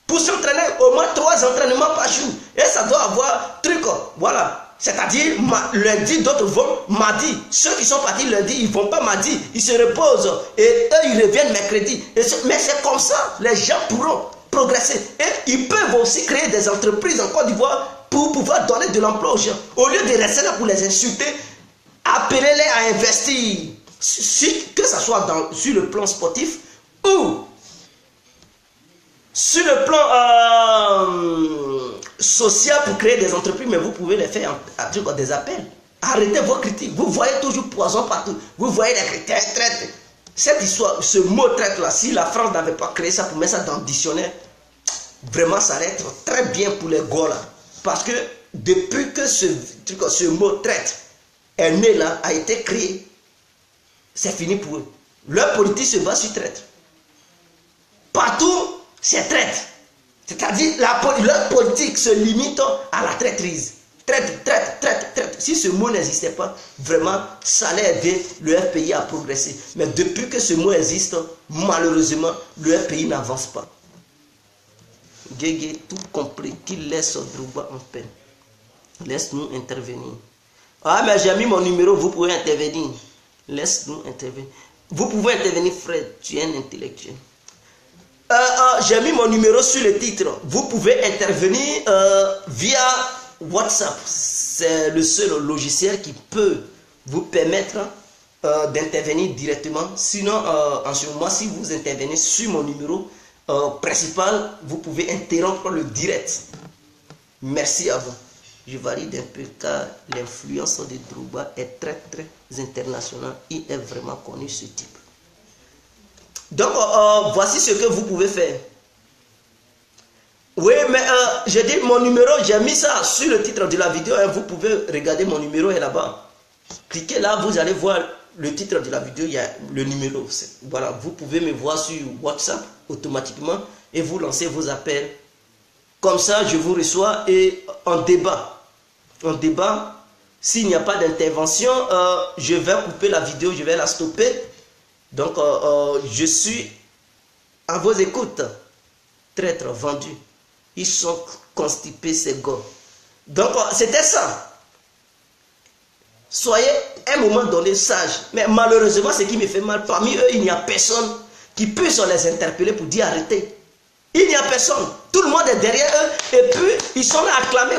Pour s'entraîner, au moins 3 entraînements par jour. Et ça doit avoir truc, voilà. C'est-à-dire, lundi, d'autres vont mardi. Ceux qui sont partis lundi, ils ne vont pas mardi. Ils se reposent. Et eux, ils reviennent mercredi. Mais c'est comme ça, les gens pourront progresser. Et ils peuvent aussi créer des entreprises en Côte d'Ivoire pour pouvoir donner de l'emploi aux gens. Au lieu de rester là pour les insulter, appelez-les à investir. Que ce soit sur le plan sportif ou sur le plan social pour créer des entreprises, mais vous pouvez les faire avec des appels. Arrêtez vos critiques. Vous voyez toujours poison partout. Vous voyez les critiques traite. Cette histoire, ce mot traite là, si la France n'avait pas créé ça pour mettre ça dans le dictionnaire, vraiment ça allait être très bien pour les gars là. Parce que depuis que ce mot traite est né là, a été créé, c'est fini pour eux. Leur politique se base sur traite. Partout, c'est traite. C'est-à-dire, leur politique se limite à la traîtrise. Traite. Si ce mot n'existait pas, vraiment, ça allait aider le FPI à progresser. Mais depuis que ce mot existe, malheureusement, le FPI n'avance pas. Guégué, tout compris, qu'il laisse Drogba en paix. Laisse-nous intervenir. Ah, mais j'ai mis mon numéro, vous pouvez intervenir. Laisse-nous intervenir. Vous pouvez intervenir, Fred, tu es un intellectuel. J'ai mis mon numéro sur le titre. Vous pouvez intervenir via WhatsApp. C'est le seul logiciel qui peut vous permettre d'intervenir directement. Sinon, en ce moment, si vous intervenez sur mon numéro principal, vous pouvez interrompre le direct. Merci à vous. Je valide un peu car l'influence de Drogba est très internationale. Il est vraiment connu ce type. Donc, voici ce que vous pouvez faire. Oui, mais j'ai dit mon numéro, j'ai mis ça sur le titre de la vidéo. Hein, vous pouvez regarder mon numéro est là-bas. Cliquez là, vous allez voir le titre de la vidéo, il y a le numéro. Voilà, vous pouvez me voir sur WhatsApp automatiquement et vous lancez vos appels. Comme ça, je vous reçois et on débat. On débat. S'il n'y a pas d'intervention, je vais couper la vidéo, je vais la stopper. Donc, je suis à vos écoutes. Traîtres vendus. Ils sont constipés, ces gars. Donc, c'était ça. Soyez à un moment donné sages. Mais malheureusement, ce qui me fait mal, parmi eux, il n'y a personne qui puisse les interpeller pour dire arrêtez. Il n'y a personne. Tout le monde est derrière eux. Et puis, ils sont là à clamer.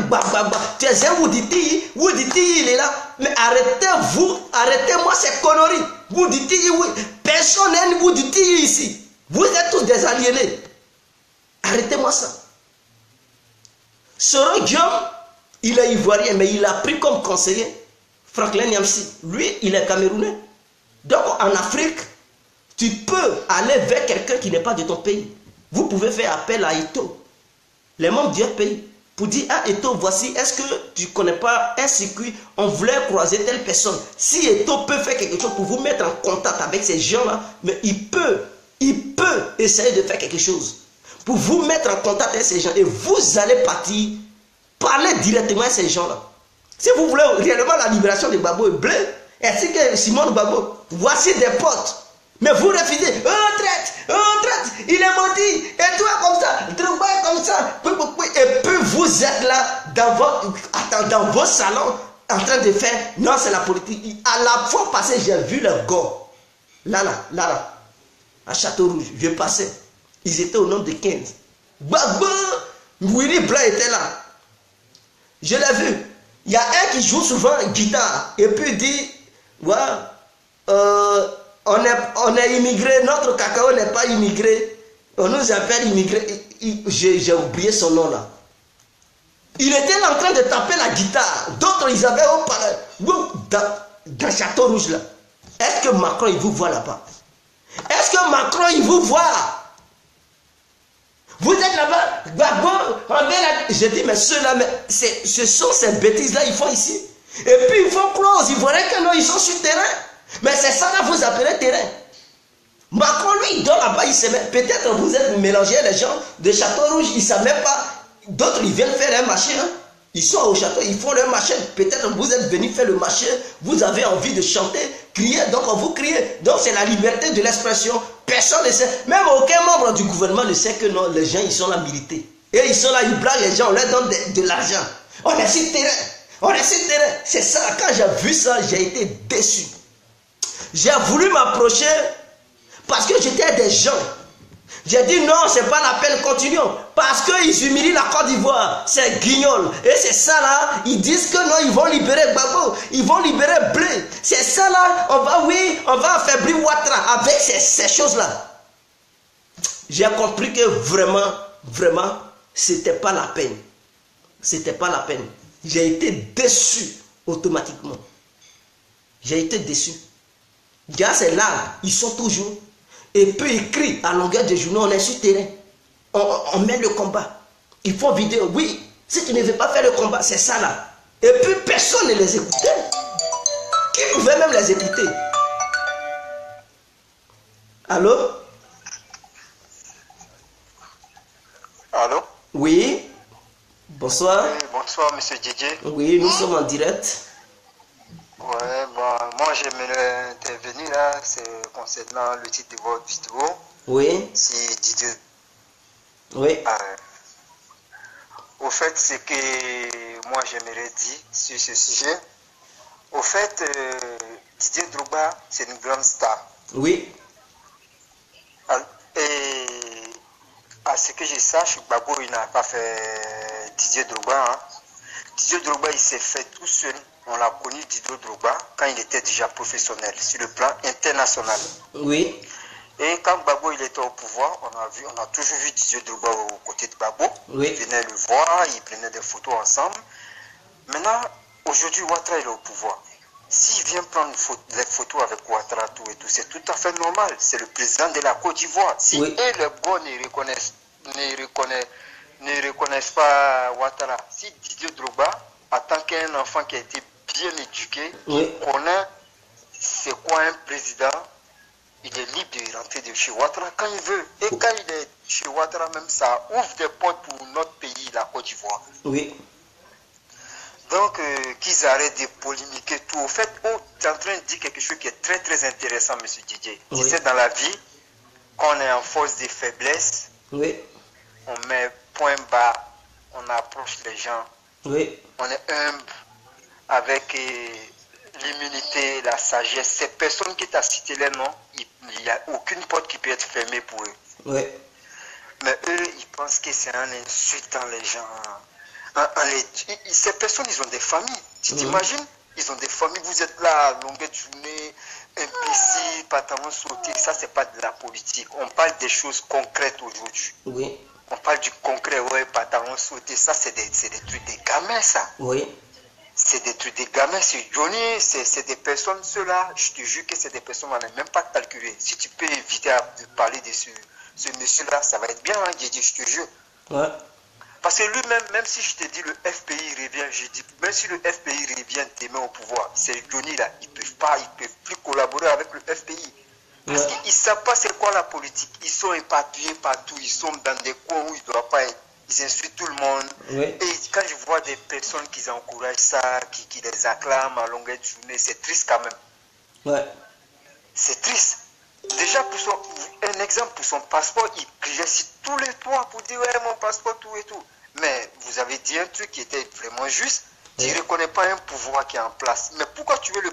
Tu es un Wouditi, il est là. Mais arrêtez-vous. Arrêtez-moi ces conneries. Wouditi, oui. Personne n'est Wouditi ici. Vous êtes tous des aliénés. Arrêtez-moi ça. Soro Diom, il est ivoirien, mais il a pris comme conseiller Franklin Nyamsi. Lui, il est camerounais. Donc, en Afrique, tu peux aller vers quelqu'un qui n'est pas de ton pays. Vous pouvez faire appel à Ito, les membres du pays. pour dire à Eto, voici, est-ce que tu ne connais pas un circuit, on voulait croiser telle personne. Si Eto peut faire quelque chose pour vous mettre en contact avec ces gens-là, mais il peut essayer de faire quelque chose pour vous mettre en contact avec ces gens et vous allez partir, parler directement à ces gens-là. Si vous voulez réellement la libération de Gbagbo et Blé, ainsi que Simone Gbagbo, voici des potes. Mais vous refusez, on traite, il est maudit, et toi comme ça, Drogba est comme ça. Et puis vous êtes là dans vos salons en train de faire, non c'est la politique. À la fois passée, j'ai vu le gars, là, à Château-Rouge, je passais. Ils étaient au nombre de 15. Gbagbo, Willy Blanc était là. Je l'ai vu. Il y a un qui joue souvent guitare et puis il dit, ouais, on est immigré, notre cacao n'est pas immigré. On nous appelle immigré. J'ai oublié son nom là. Il était en train de taper la guitare. D'autres, ils avaient au palais. Dans Château Rouge là. Est-ce que Macron, il vous voit là-bas? Est-ce que Macron, il vous voit? Vous êtes là-bas, Gbagbo, je dis, mais ceux-là, ce sont ces bêtises-là, ils font ici. Et puis ils font close, ils voient que non, ils sont sur le terrain. Mais c'est ça là, vous appelez terrain. Macron, lui, il dort là-bas, il se met. Peut-être vous êtes mélangés, les gens de Château Rouge, ils ne savent même pas. D'autres, ils viennent faire un marché. Hein. Ils sont au château, ils font leur marché. Peut-être vous êtes venus faire le marché, vous avez envie de chanter, crier, donc vous criez. Donc c'est la liberté de l'expression. Personne ne sait, même aucun membre du gouvernement ne sait que non, les gens, ils sont là milités. Et ils sont là, ils blaguent les gens, on leur donne de l'argent. On est sur le terrain. On est sur le terrain. C'est ça, quand j'ai vu ça, j'ai été déçu. J'ai voulu m'approcher parce que j'étais des gens. J'ai dit non, c'est pas la peine, continuons. Parce qu'ils humilient la Côte d'Ivoire. C'est guignol. Et c'est ça là, ils disent que non, ils vont libérer Gbagbo. Ils vont libérer Blé. C'est ça là, on va affaiblir Ouattara avec ces choses-là. J'ai compris que vraiment, c'était pas la peine. C'était pas la peine. J'ai été déçu automatiquement. J'ai été déçu. Gars, c'est là, ils sont toujours. Et puis ils crient à longueur de journée, on est sur le terrain. On met le combat. Ils font vidéo. Oui, si tu ne veux pas faire le combat, c'est ça là. Et puis personne ne les écoutait. Qui pouvait même les écouter? Allô? Allô? Oui. Bonsoir. Oui, bonsoir, monsieur Didier. Oui, nous sommes en direct. Ouais, bon, moi j'aimerais intervenir là, c'est concernant le titre de votre vidéo. Oui. Si Didier. Oui. Au fait, ce que moi j'aimerais dire sur ce sujet, au fait, Didier Drogba, c'est une grande star. Oui. Et à ce que je sache, Gbagbo, il n'a pas fait Didier Drogba. Hein. Didier Drogba, il s'est fait tout seul. On l'a connu, Didier Drogba, quand il était déjà professionnel, sur le plan international. Oui. Et quand Gbagbo il était au pouvoir, on a toujours vu Didier Drogba aux côtés de Gbagbo. Oui. Il venait le voir, il prenait des photos ensemble. Maintenant, aujourd'hui, Ouattara est au pouvoir. S'il vient prendre des photos avec Ouattara et tout, c'est tout à fait normal. C'est le président de la Côte d'Ivoire. Si oui. eux, les bons ne reconnaissent pas Ouattara, si Didier Drogba, en tant qu'un enfant qui a été bien éduqué, oui. il connaît c'est quoi un président, il est libre de rentrer de chez Ouattara quand il veut. Et quand il est chez Ouattara, même ça ouvre des portes pour notre pays, la Côte d'Ivoire. Oui. Donc, qu'ils arrêtent de polémiquer tout. Au fait, tu es en train de dire quelque chose qui est très très intéressant, M. Didier. Oui. Tu sais, dans la vie, quand on est en force de faiblesse, oui. on met point bas, on approche les gens. Oui. On est humble avec l'immunité, la sagesse. Ces personnes qui t'ont cité les noms, il n'y a aucune porte qui peut être fermée pour eux. Oui. Mais eux, ils pensent que c'est un insultant les gens. Ces personnes, ils ont des familles. Tu t'imagines? Ils ont des familles. Vous êtes là à longueur de journée, imbécile, pantalon sauté. Ça, c'est pas de la politique. On parle des choses concrètes aujourd'hui. Oui. On parle du concret, ouais, pantalon sauté. Ça, c'est des trucs des gamins, ça. Oui. C'est des trucs des gamins. C'est Johnny, c'est des personnes, ceux-là. Je te jure que c'est des personnes, on n'a même pas calculé. Si tu peux éviter de parler de ce monsieur-là, ça va être bien, hein, Didier, je te jure. Ouais. Parce que lui-même, même si je te dis le FPI revient, je dis, même si le FPI revient demain au pouvoir, ces Johnny là, ils peuvent plus collaborer avec le FPI. Parce qu'ils ne savent pas c'est quoi la politique. Ils sont éparpillés partout, ils sont dans des coins où ils ne doivent pas être. Ils insultent tout le monde. Et quand je vois des personnes qui encouragent ça, qui les acclament à longueur de journée, c'est triste quand même. C'est triste. Déjà, un exemple pour son passeport, il criait sur tous les toits pour dire ouais, mon passeport, tout et tout. Mais vous avez dit un truc qui était vraiment juste. Tu ne reconnais pas un pouvoir qui est en place. Mais pourquoi tu veux le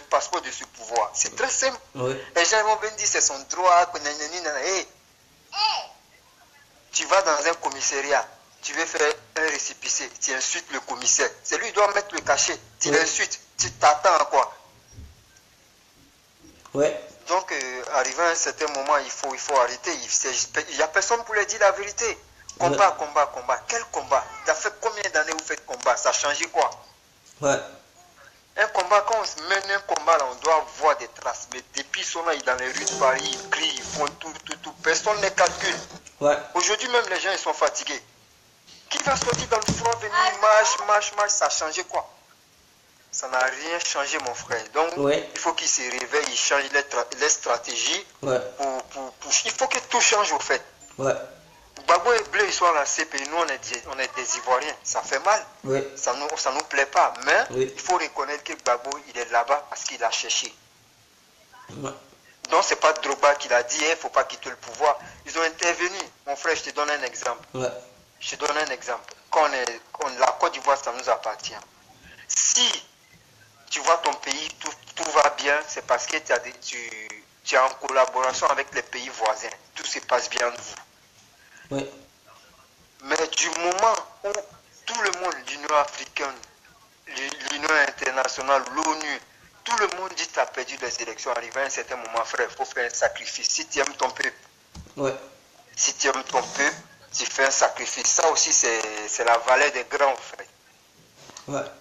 passeport de ce pouvoir? C'est très simple. Les gens vont venir dire c'est son droit. Hey, tu vas dans un commissariat, tu veux faire un récépissé, tu insultes le commissaire. C'est lui qui doit mettre le cachet. Tu l'insultes. Tu t'attends à quoi? Donc, arrivé à un certain moment, il faut arrêter. Il n'y a personne pour lui dire la vérité. Combat. Quel combat? Ça fait combien d'années vous faites combat? Ça a changé quoi? Un combat, quand on mène un combat, là, on doit voir des traces. Mais depuis ils sont là, dans les rues de Paris, ils crient, ils font tout. Personne ne calcule. Aujourd'hui même, les gens ils sont fatigués. Qui va sortir dans le front, venir, marche, ça a changé quoi? Ça n'a rien changé, mon frère. Donc, il faut qu'ils se réveillent, ils changent les stratégies. Il faut que tout change, au fait. Gbagbo et Bleu, ils sont à la CPI. Nous, on est des Ivoiriens. Ça fait mal. Ça nous plaît pas. Mais il faut reconnaître que Gbagbo, il est là-bas parce qu'il a cherché. Donc, ce n'est pas Drogba qui l'a dit, il ne faut pas quitter le pouvoir. Ils ont intervenu. Mon frère, je te donne un exemple. Quand la Côte d'Ivoire, ça nous appartient. Si tu vois ton pays, tout va bien, c'est parce que tu es en collaboration avec les pays voisins. Tout se passe bien de vous. Mais du moment où tout le monde, l'Union africaine, l'Union internationale, l'ONU, tout le monde dit que tu as perdu les élections, arrivé à un certain moment, frère, il faut faire un sacrifice. Si tu aimes ton peuple, si tu aimes ton peuple, tu fais un sacrifice. Ça aussi, c'est la valeur des grands, frère.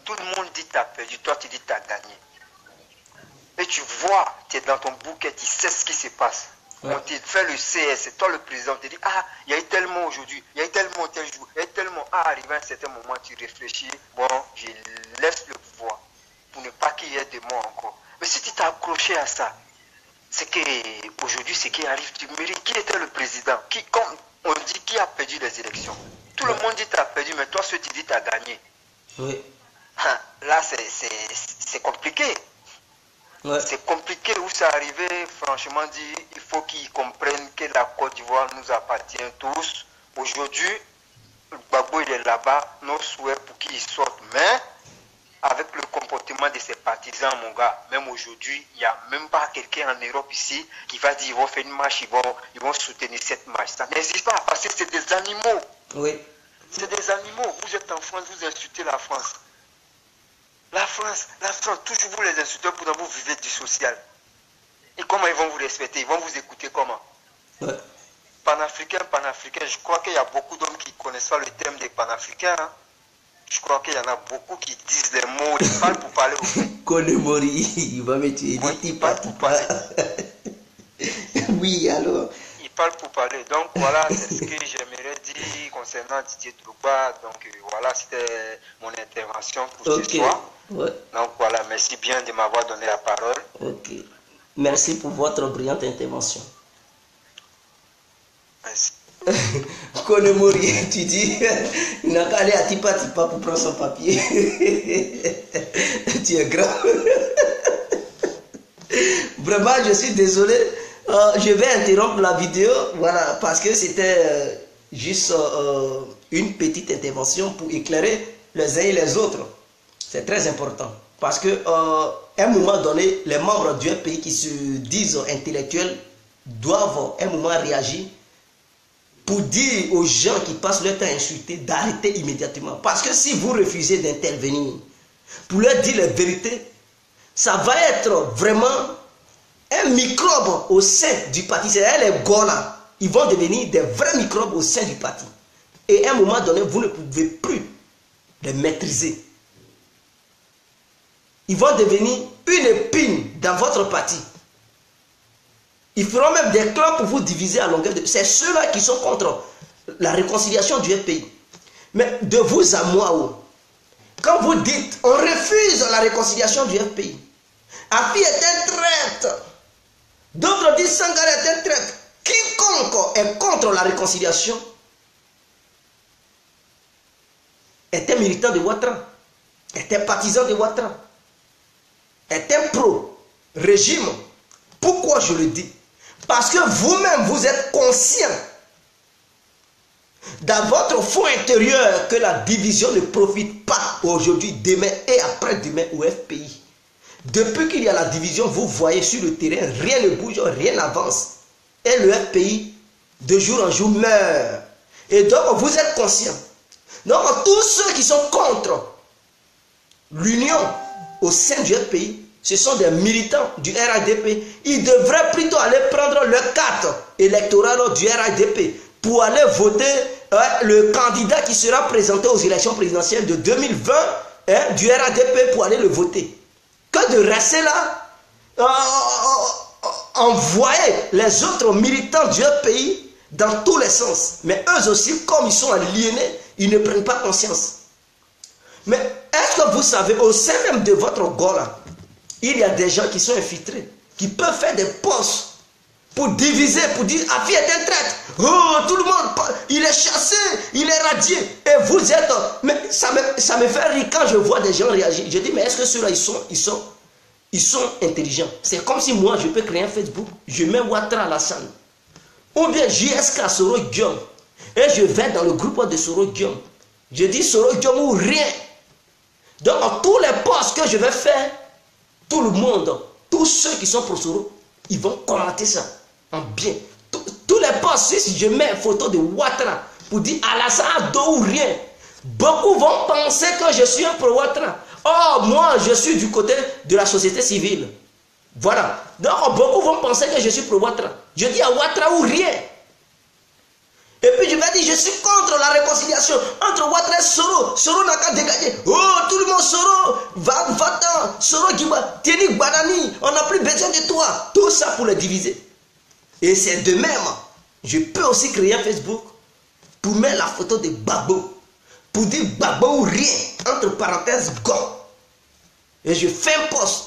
Tout le monde dit que tu as perdu, toi tu dis que tu as gagné. Et tu vois, tu es dans ton bouquet, tu sais ce qui se passe. On te fait le CS, c'est toi le président, on te dit, il y a eu tellement aujourd'hui, il y a eu tellement tel jour, il y a eu tellement, arrivé à un certain moment, tu réfléchis, bon, je laisse le pouvoir pour ne pas qu'il y ait de moi encore. Mais si tu t'es accroché à ça, c'est qu'aujourd'hui, ce qui arrive, tu mérites. Qui était le président? Comme on dit, qui a perdu les élections? Tout le monde dit que tu as perdu, mais toi, ceux qui disent que tu as gagné. Là, c'est compliqué. C'est compliqué où c'est arrivé, franchement dit, il faut qu'ils comprennent que la Côte d'Ivoire nous appartient tous. Aujourd'hui, Gbagbo il est là-bas, nos souhaits pour qu'il sorte, mais avec le comportement de ses partisans, mon gars, même aujourd'hui, il n'y a même pas quelqu'un en Europe ici qui va dire ils vont faire une marche, ils vont soutenir cette marche. Ça n'existe pas parce que c'est des animaux. C'est des animaux. Vous êtes en France, vous insultez la France. La France, toujours vous les insultez pour vous vivez du social. Et comment ils vont vous respecter? Ils vont vous écouter comment? Panafricain, je crois qu'il y a beaucoup d'hommes qui ne connaissent pas le terme des panafricains. Je crois qu'il y en a beaucoup qui disent des mots, ils parlent pour parler au fait. Konemori, il va me tuer. Il parle pour parler. Oui, alors. Il parle pour parler. Donc voilà, c'est ce que j'aimerais dire concernant Didier Drogba. Donc voilà, c'était mon intervention pour ce soir. Donc voilà, merci bien de m'avoir donné la parole. Merci pour votre brillante intervention. Merci. Konemori, tu dis, il n'a qu'à aller à Tipa pour prendre son papier. Tu es grand. Vraiment, je suis désolé. Je vais interrompre la vidéo, voilà, parce que c'était juste une petite intervention pour éclairer les uns et les autres. C'est très important. Parce que à un moment donné, les membres d'un pays qui se disent intellectuels doivent à un moment réagir pour dire aux gens qui passent leur temps à insulter d'arrêter immédiatement. Parce que si vous refusez d'intervenir pour leur dire la vérité, ça va être vraiment un microbe au sein du parti. C'est-à-dire les gars, ils vont devenir des vrais microbes au sein du parti. Et à un moment donné, vous ne pouvez plus les maîtriser. Ils vont devenir une épine dans votre parti. Ils feront même des clans pour vous diviser à longueur de... C'est ceux-là qui sont contre la réconciliation du pays. Mais de vous à moi, quand vous dites, on refuse la réconciliation du FPI. Afi est un traître. D'autres disent, Sangare est un traître. Quiconque est contre la réconciliation est un militant de Ouattara, est un partisan de Ouattara, est un pro-régime. Pourquoi je le dis? Parce que vous-même, vous êtes conscient dans votre fond intérieur que la division ne profite pas aujourd'hui, demain et après-demain au FPI. Depuis qu'il y a la division, vous voyez sur le terrain, rien ne bouge, rien n'avance. Et le FPI, de jour en jour, meurt. Et donc, vous êtes conscient. Donc, tous ceux qui sont contre l'union au sein du FPI, ce sont des militants du RADP. Ils devraient plutôt aller prendre leur carte électorale du RADP pour aller voter le candidat qui sera présenté aux élections présidentielles de 2020 du RADP pour aller le voter. Que de rester là, envoyer les autres militants du pays dans tous les sens. Mais eux aussi, comme ils sont aliénés, ils ne prennent pas conscience. Mais est-ce que vous savez, au sein même de votre Gola, il y a des gens qui sont infiltrés, qui peuvent faire des postes pour diviser, pour dire, Afi est un traître. Oh, tout le monde, il est chassé, il est radié. Et vous êtes... Mais ça me fait rire quand je vois des gens réagir. Je dis, mais est-ce que ceux-là, ils sont intelligents? C'est comme si moi, je peux créer un Facebook, je mets Ouattara Alassane. Ou bien JSK Soro Guillaume. Et je vais dans le groupe de Soro Guillaume. Je dis Soro Guillaume ou rien. Donc, tous les posts que je vais faire, tout le monde, tous ceux qui sont pour Soro, ils vont commenter ça en bien. Tous les posts, si je mets une photo de Ouattara pour dire Alassane dos ou rien, beaucoup vont penser que je suis un pro-Ouattara. Oh, moi, je suis du côté de la société civile. Voilà. Donc, beaucoup vont penser que je suis pro-Ouattara. Je dis à Ouattara ou rien. Et puis je vais dire, je suis contre la réconciliation entre Ouattara et Soro. Soro n'a qu'à dégager. Oh, tout le monde Soro, va-t'en. Soro Giba, Tieni Banani, on n'a plus besoin de toi. Tout ça pour les diviser. Et c'est de même. Je peux aussi créer un Facebook pour mettre la photo de Babo. Pour dire Babo ou rien, entre parenthèses, go. Et je fais un post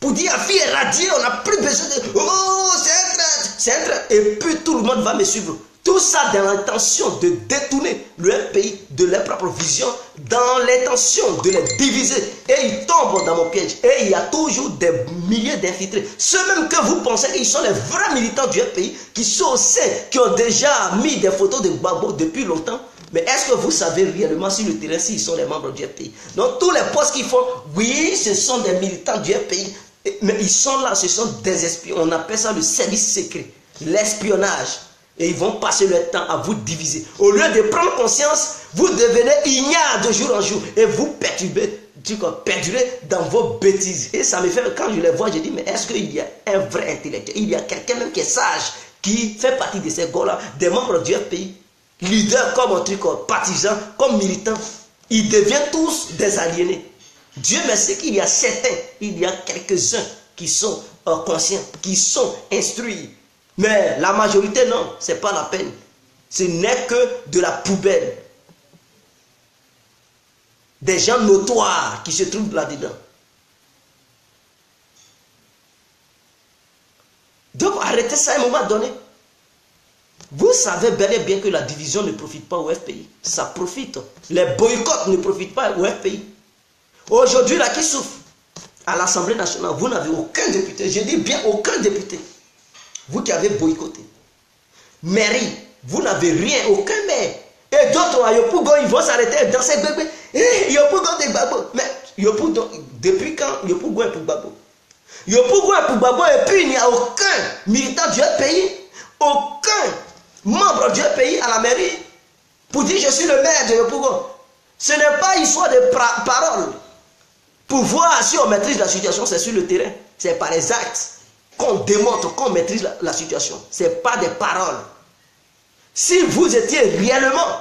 pour dire à fille radiée, on n'a plus besoin de... Oh, c'est un traître, c'est un traître. Et puis tout le monde va me suivre. Tout ça dans l'intention de détourner le pays de leur propre vision, dans l'intention de les diviser. Et ils tombent dans mon piège. Et il y a toujours des milliers d'infiltrés. Ceux même que vous pensez qu'ils sont les vrais militants du pays, qui sont au sein, qui ont déjà mis des photos de Babo depuis longtemps. Mais est-ce que vous savez réellement sur le terrain s'ils sont les membres du FPI? Donc tous les postes qu'ils font, oui, ce sont des militants du FPI. Mais ils sont là, ce sont des espions. On appelle ça le service secret, l'espionnage. Et ils vont passer le temps à vous diviser. Au lieu de prendre conscience, vous devenez ignare de jour en jour. Et vous perdurez dans vos bêtises. Et ça me fait, quand je les vois, je dis, mais est-ce qu'il y a un vrai intellectuel? Il y a quelqu'un même qui est sage, qui fait partie de ces gars-là, des membres du FPI, leaders comme partisans, comme militants. Ils deviennent tous des aliénés. Dieu merci qu'il y a certains, il y a quelques-uns qui sont conscients, qui sont instruits. Mais la majorité, non, ce n'est pas la peine. Ce n'est que de la poubelle. Des gens notoires qui se trouvent là-dedans. Donc arrêtez ça à un moment donné. Vous savez bel et bien que la division ne profite pas au FPI. Ça profite. Les boycotts ne profitent pas au FPI. Aujourd'hui, là, qui souffre à l'Assemblée nationale, vous n'avez aucun député. Je dis bien aucun député. Vous qui avez boycotté. Mairie, vous n'avez rien, aucun maire. Et d'autres à Yopougon, ils vont s'arrêter dans ces bébés. Yopougon de Babo. Mais Yopougon, depuis quand Yopougon est pour Babo? Yopougon est pour Babo et puis il n'y a aucun militant du pays, aucun membre du pays à la mairie pour dire je suis le maire de Yopougon. Ce n'est pas histoire de parole. Pour voir si on maîtrise la situation, c'est sur le terrain. C'est par les actes qu'on démontre qu'on maîtrise la situation. Ce n'est pas des paroles. Si vous étiez réellement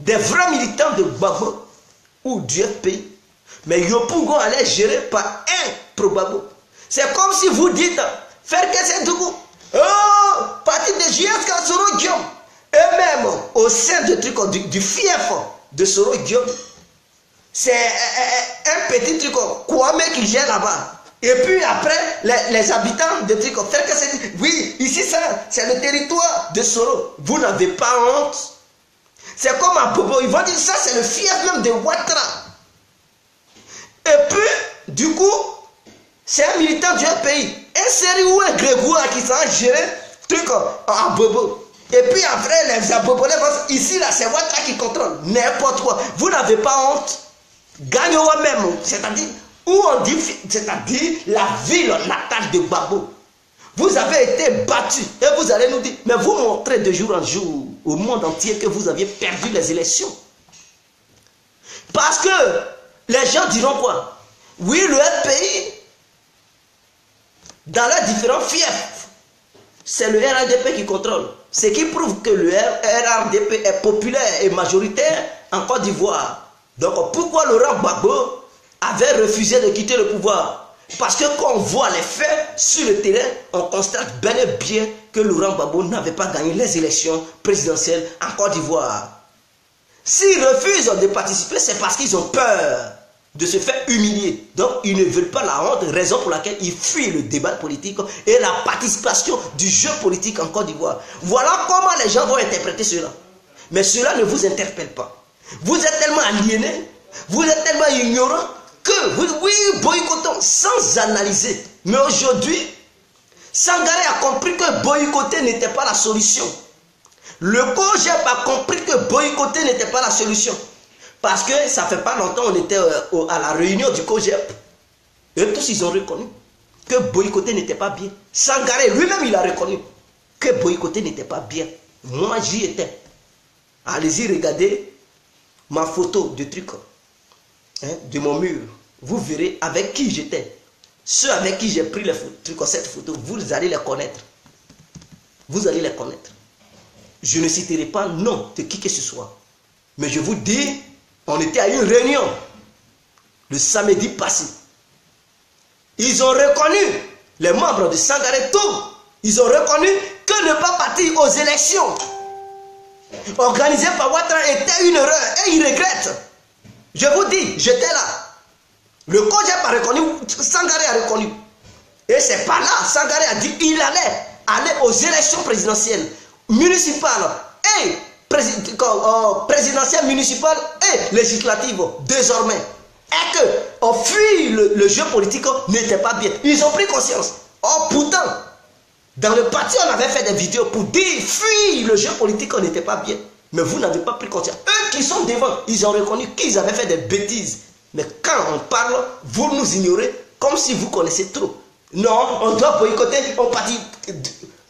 des vrais militants de Babo ou du FPI, mais Yopougon allait gérer par un pro-Babo. C'est comme si vous dites, faire que c'est Dougou. Oh, parti de JSK Soro Guillaume. Et eux-mêmes, au sein du fief de Soro Guillaume, c'est un petit truc, Kwame qui gère là-bas. Et puis après, les habitants de trucs, faire que c'est... Oui, ici, ça, c'est le territoire de Soro. Vous n'avez pas honte. C'est comme à Bobo. Ils vont dire ça, c'est le fief même de Ouattara. Et puis, du coup, c'est un militant du pays. Un sérieux ou un Grégoire qui s'en géré truc à Bobo. Et puis après, les Abobolais vont dire, ici, là, c'est Ouattara qui contrôle. N'importe quoi. Vous n'avez pas honte. Gagnez même. C'est-à-dire... Où on dit, c'est-à-dire la ville natale de Gbagbo. Vous avez été battu et vous allez nous dire, mais vous montrez de jour en jour au monde entier que vous aviez perdu les élections. Parce que les gens diront quoi? Oui, le RPI, dans leurs différents fiefs, c'est le RRDP qui contrôle. Ce qui prouve que le RRDP est populaire et majoritaire en Côte d'Ivoire. Donc pourquoi Laurent Gbagbo avait refusé de quitter le pouvoir? Parce que quand on voit les faits sur le terrain, on constate bel et bien que Laurent Gbagbo n'avait pas gagné les élections présidentielles en Côte d'Ivoire. S'ils refusent de participer, c'est parce qu'ils ont peur de se faire humilier. Donc ils ne veulent pas la honte, raison pour laquelle ils fuient le débat politique et la participation du jeu politique en Côte d'Ivoire. Voilà comment les gens vont interpréter cela. Mais cela ne vous interpelle pas. Vous êtes tellement aliénés, vous êtes tellement ignorants, que oui, boycottons sans analyser. Mais aujourd'hui, Sangaré a compris que boycotter n'était pas la solution. Le COJEP a compris que boycotter n'était pas la solution. Parce que ça fait pas longtemps on était à la réunion du COJEP. Et tous ils ont reconnu que boycotter n'était pas bien. Sangaré lui-même il a reconnu que boycotter n'était pas bien. Moi j'y étais. Allez-y regarder ma photo de truc. De mon mur, vous verrez avec qui j'étais. Ceux avec qui j'ai pris cette photo, vous allez les connaître. Vous allez les connaître. Je ne citerai pas nom de qui que ce soit. Mais je vous dis, on était à une réunion le samedi passé. Ils ont reconnu, les membres de Sangaré, tout. Ils ont reconnu que ne pas partir aux élections organisées par Ouattara était une erreur et ils regrettent. Je vous dis, j'étais là. Le COJEP a reconnu, Sangaré a reconnu. Et c'est pas là, Sangaré a dit qu'il allait aller aux élections présidentielles, municipales et présidentielles, municipales et législatives désormais. Et que on fuit le jeu politique n'était pas bien. Ils ont pris conscience. Oh pourtant, dans le parti on avait fait des vidéos pour dire fuir le jeu politique n'était pas bien. Mais vous n'avez pas pris conscience. Eux qui sont devant, ils ont reconnu qu'ils avaient fait des bêtises. Mais quand on parle, vous nous ignorez comme si vous connaissez trop. Non, on doit boycotter, on participe.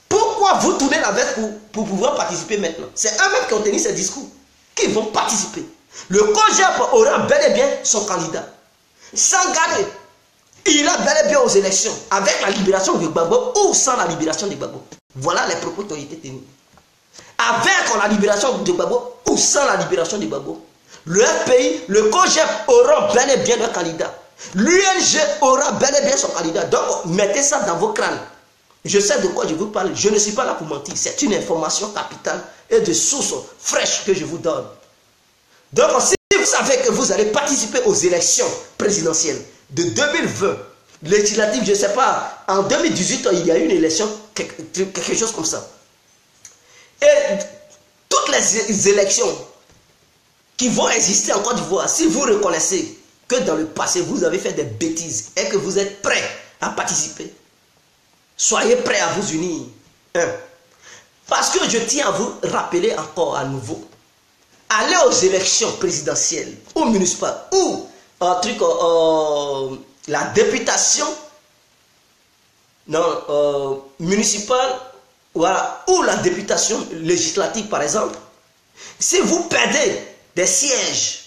Pourquoi vous tournez la veste pour pouvoir participer maintenant? C'est eux-mêmes qui ont tenu ces discours, qui vont participer. Le COJEP aura bel et bien son candidat. Sangaré, il ira bel et bien aux élections avec la libération de Gbagbo ou sans la libération de Gbagbo. Voilà les propos qui ont été tenus. Avec la libération de Gbagbo ou sans la libération de Gbagbo, le RPI, le COJEP auront bel et bien leur candidat. L'UNG aura bel et bien son candidat. Donc, mettez ça dans vos crânes. Je sais de quoi je vous parle. Je ne suis pas là pour mentir. C'est une information capitale et de source fraîche que je vous donne. Donc, si vous savez que vous allez participer aux élections présidentielles de 2020, législatives, je ne sais pas, en 2018, il y a eu une élection, quelque chose comme ça. Et toutes les élections qui vont exister en Côte d'Ivoire, si vous reconnaissez que dans le passé, vous avez fait des bêtises et que vous êtes prêts à participer, soyez prêts à vous unir. Parce que je tiens à vous rappeler encore à nouveau, aller aux élections présidentielles ou municipales ou la députation municipale, voilà, ou la députation législative par exemple, si vous perdez des sièges,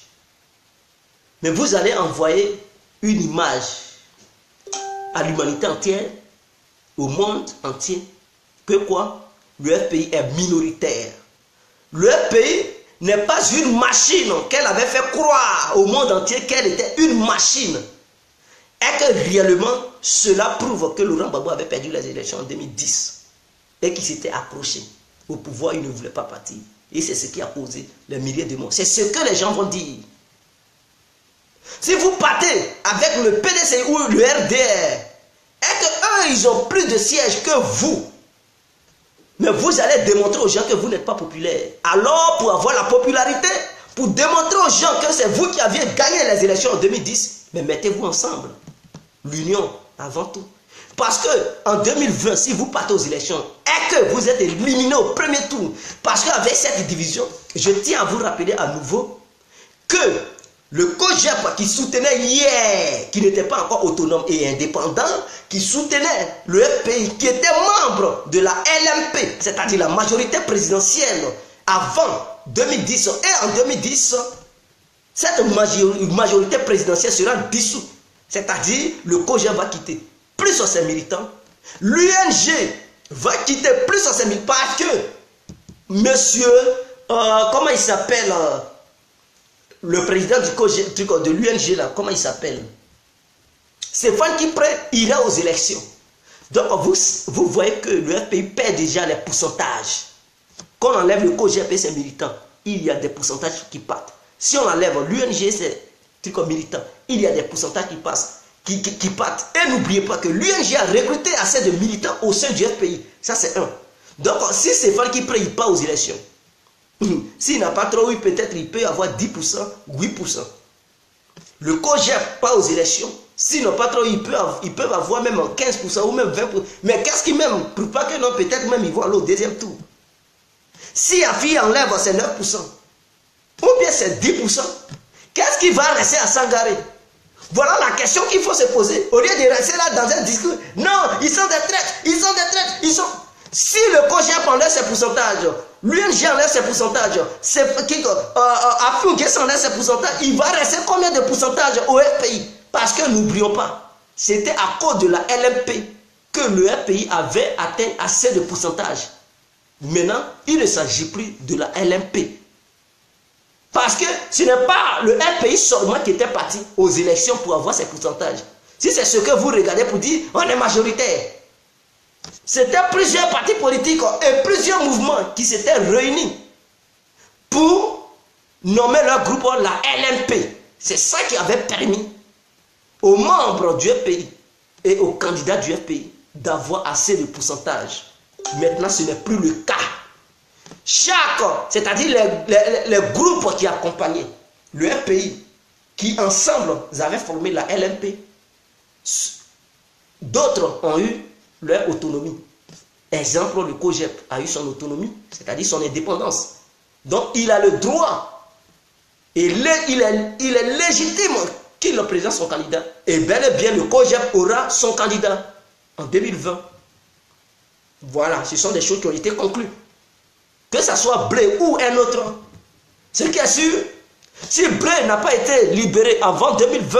mais vous allez envoyer une image à l'humanité entière, au monde entier, que quoi? Le FPI est minoritaire. Le FPI n'est pas une machine qu'elle avait fait croire au monde entier qu'elle était une machine. Et que réellement, cela prouve que Laurent Gbagbo avait perdu les élections en 2010 et qu'il s'était accroché au pouvoir, il ne voulait pas partir. Et c'est ce qui a causé les milliers de morts. C'est ce que les gens vont dire. Si vous partez avec le PDC ou le RDR, et qu'eux, ils ont plus de sièges que vous, mais vous allez démontrer aux gens que vous n'êtes pas populaire. Alors, pour avoir la popularité, pour démontrer aux gens que c'est vous qui aviez gagné les élections en 2010, mais mettez-vous ensemble. L'union, avant tout. Parce que en 2020, si vous partez aux élections et que vous êtes éliminé au premier tour, parce qu'avec cette division, je tiens à vous rappeler à nouveau que le COJEP qui soutenait hier, qui n'était pas encore autonome et indépendant, qui soutenait le FPI, qui était membre de la LMP, c'est-à-dire la majorité présidentielle avant 2010 et en 2010, cette majorité présidentielle sera dissoute. C'est-à-dire le COJEP va quitter plus sur ses militants. L'UNG va quitter plus sur ses militants parce que monsieur, comment il s'appelle, le président de l'UNG là, comment il s'appelle, Stéphane Kipré ira aux élections. Donc vous voyez que le FPI perd déjà les pourcentages. Quand on enlève le COJEP et ses militants, il y a des pourcentages qui partent. Si on enlève l'UNG et ses militants, il y a des pourcentages qui passent. Qui partent. Et n'oubliez pas que l'UNG a recruté assez de militants au sein du FPI. Ça, c'est un. Donc, si Stéphane Kipré il part aux élections, s'il n'a pas trop eu, peut-être il peut avoir 10%, 8%. Le COJEP part aux élections. S'ils n'ont pas trop eu, ils peuvent avoir même 15% ou même 20%. Mais qu'est-ce qui même, pour pas que non, peut-être même ils vont aller au deuxième tour. Si Afi enlève c'est 9%, ou bien c'est 10%, qu'est-ce qui va rester à Sangaré? Voilà la question qu'il faut se poser. Au lieu de rester là dans un discours, non, ils sont des traîtres, ils sont des traîtres, ils sont... Si le COJEP enlève ses pourcentages, l'UNG enlève ses pourcentages, Afi enlève ses pourcentages, il va rester combien de pourcentages au FPI? Parce que n'oublions pas, c'était à cause de la LMP que le FPI avait atteint assez de pourcentage. Maintenant, il ne s'agit plus de la LMP. Parce que ce n'est pas le FPI seulement qui était parti aux élections pour avoir ces pourcentages. Si c'est ce que vous regardez pour dire on est majoritaire. C'était plusieurs partis politiques et plusieurs mouvements qui s'étaient réunis pour nommer leur groupe la LMP. C'est ça qui avait permis aux membres du FPI et aux candidats du FPI d'avoir assez de pourcentage. Maintenant, ce n'est plus le cas. C'est-à-dire les groupes qui accompagnaient le FPI, qui ensemble avaient formé la LMP, d'autres ont eu leur autonomie. Exemple, le COJEP a eu son autonomie, c'est-à-dire son indépendance. Donc, il a le droit, et il est légitime qu'il présente son candidat. Et bel et bien, le COJEP aura son candidat en 2020. Voilà, ce sont des choses qui ont été conclues. Que ce soit Blé ou un autre. Ce qui est sûr, si Blé n'a pas été libéré avant 2020,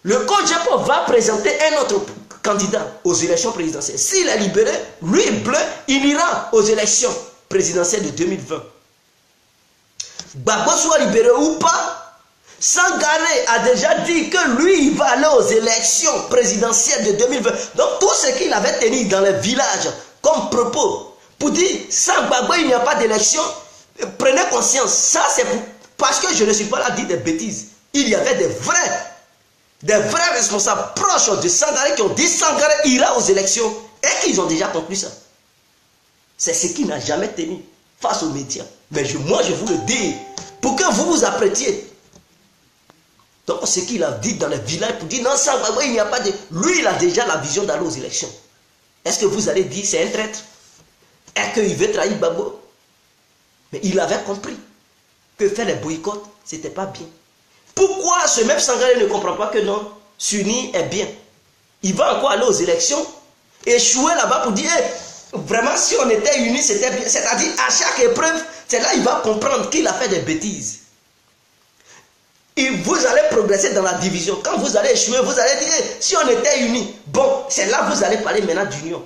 le COJEP va présenter un autre candidat aux élections présidentielles. S'il est libéré, lui, Blé, il ira aux élections présidentielles de 2020. Gbagbo soit libéré ou pas, Sangaré a déjà dit que lui, il va aller aux élections présidentielles de 2020. Donc tout ce qu'il avait tenu dans les villages comme propos, pour dire, sans Gbagbo, il n'y a pas d'élection, prenez conscience. Ça, c'est parce que je ne suis pas là à dire des bêtises. Il y avait des vrais responsables proches de Sangaré qui ont dit Sangaré ira aux élections et qu'ils ont déjà conclu ça. C'est ce qui n'a jamais tenu face aux médias. Mais moi, je vous le dis, pour que vous vous apprêtiez. Donc, ce qu'il a dit dans les villages pour dire non, Sangaré, il n'y a pas de... Lui, il a déjà la vision d'aller aux élections. Est-ce que vous allez dire c'est un traître? Est-ce qu'il veut trahir Gbagbo? Mais il avait compris que faire les boycotts, ce n'était pas bien. Pourquoi ce même Sangaré ne comprend pas que non, s'unir est bien? Il va encore aller aux élections, échouer là-bas pour dire vraiment si on était unis, c'était bien. C'est-à-dire à chaque épreuve, c'est là qu'il va comprendre qu'il a fait des bêtises. Et vous allez progresser dans la division. Quand vous allez échouer, vous allez dire si on était unis, bon, c'est là que vous allez parler maintenant d'union.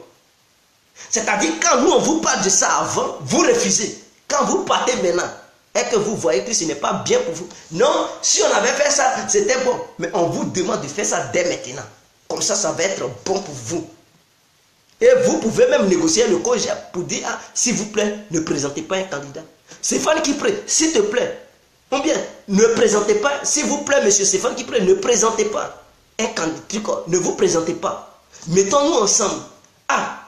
C'est-à-dire quand nous on vous parle de ça avant, vous refusez. Quand vous partez maintenant, et que vous voyez que ce n'est pas bien pour vous. Non, si on avait fait ça, c'était bon. Mais on vous demande de faire ça dès maintenant. Comme ça, ça va être bon pour vous. Et vous pouvez même négocier le COJEP pour dire, ah, s'il vous plaît, ne présentez pas un candidat. Stéphane Kipré, s'il te plaît, ou bien, ne présentez pas, s'il vous plaît, monsieur Stéphane Kipré, ne présentez pas un candidat, ne vous présentez pas. Mettons-nous ensemble. Ah,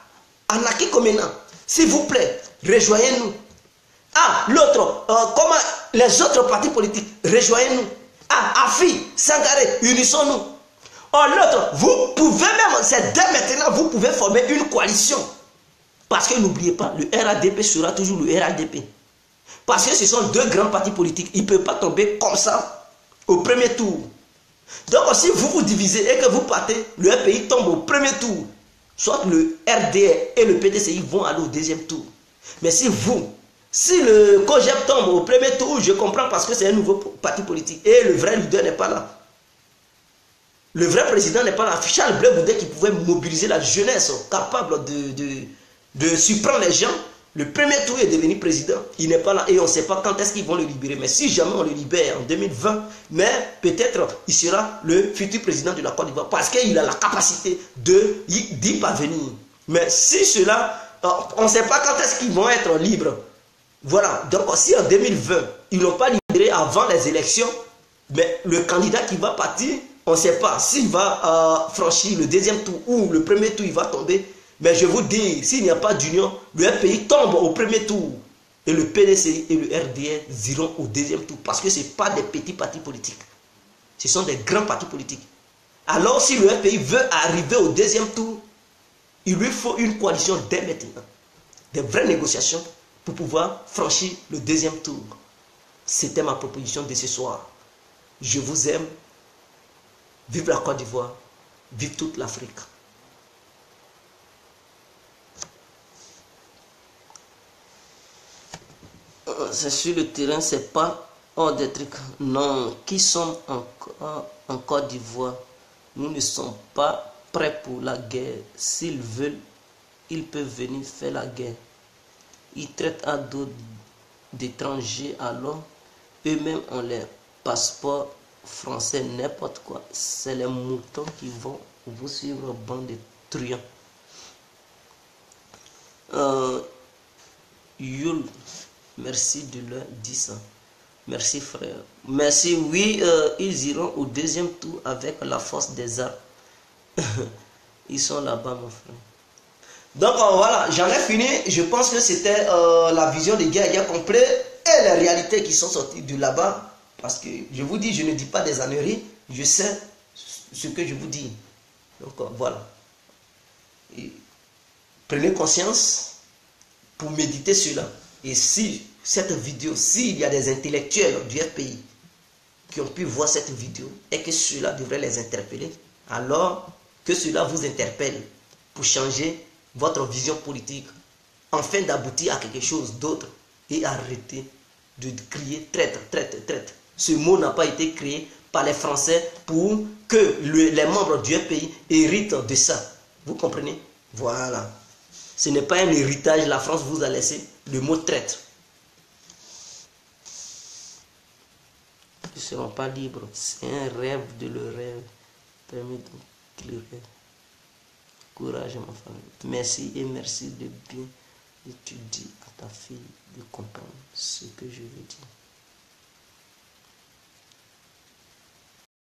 Anaki Komena, s'il vous plaît, rejoignez-nous. Ah, l'autre, comment les autres partis politiques, rejoignez-nous. Ah, Afi, Sangaré, unissons-nous. Oh, l'autre, vous pouvez même, c'est dès maintenant, vous pouvez former une coalition. Parce que n'oubliez pas, le RADP sera toujours le RADP. Parce que ce sont deux grands partis politiques. Ils ne peuvent pas tomber comme ça au premier tour. Donc, si vous vous divisez et que vous partez, le RPI tombe au premier tour. Soit le RDR et le PDCI vont aller au deuxième tour. Mais si le COJEP tombe au premier tour, je comprends parce que c'est un nouveau parti politique. Et le vrai leader n'est pas là. Le vrai président n'est pas là. Charles Blé Boudet qui pouvait mobiliser la jeunesse capable de surprendre les gens. Le premier tour est devenu président. Il n'est pas là et on ne sait pas quand est-ce qu'ils vont le libérer. Mais si jamais on le libère en 2020, mais peut-être il sera le futur président de la Côte d'Ivoire parce qu'il a la capacité d'y parvenir. Mais si cela, on ne sait pas quand est-ce qu'ils vont être libres. Voilà. Donc si en 2020, ils n'ont pas libéré avant les élections, mais le candidat qui va partir, on ne sait pas s'il va franchir le deuxième tour ou le premier tour, il va tomber. Mais je vous dis, s'il n'y a pas d'union, le RPI tombe au premier tour. Et le PDCI et le RDR iront au deuxième tour. Parce que ce n'est pas des petits partis politiques. Ce sont des grands partis politiques. Alors si le RPI veut arriver au deuxième tour, il lui faut une coalition dès maintenant. Des vraies négociations pour pouvoir franchir le deuxième tour. C'était ma proposition de ce soir. Je vous aime. Vive la Côte d'Ivoire. Vive toute l'Afrique. C'est sur le terrain, c'est pas hors des trucs. Non, qui sommes en Côte d'Ivoire, nous ne sommes pas prêts pour la guerre. S'ils veulent, ils peuvent venir faire la guerre. Ils traitent à d'autres d'étrangers, alors eux-mêmes ont leur passeport français, n'importe quoi. C'est les moutons qui vont vous suivre, bande de truands. Yul, merci de leur dire ça. Merci frère. Merci, oui, ils iront au deuxième tour avec la force des arts. Ils sont là-bas, mon frère. Donc voilà, j'en ai fini. Je pense que c'était la vision de guerre complet et les réalités qui sont sorties de là-bas. Parce que je vous dis, je ne dis pas des âneries. Je sais ce que je vous dis. Donc voilà. Et prenez conscience pour méditer cela. Et si cette vidéo, s'il y a des intellectuels du RPI qui ont pu voir cette vidéo et que cela devrait les interpeller, alors que cela vous interpelle pour changer votre vision politique, afin d'aboutir à quelque chose d'autre et arrêter de crier traître, traître, traître. Ce mot n'a pas été créé par les Français pour que les membres du RPI héritent de ça. Vous comprenez? Voilà. Ce n'est pas un héritage, la France vous a laissé le mot traître. Ils ne seront pas libres. C'est un rêve de le rêve. Permis de le rêve. Courage, ma famille. Merci et merci de bien étudier à ta fille de comprendre ce que je veux dire.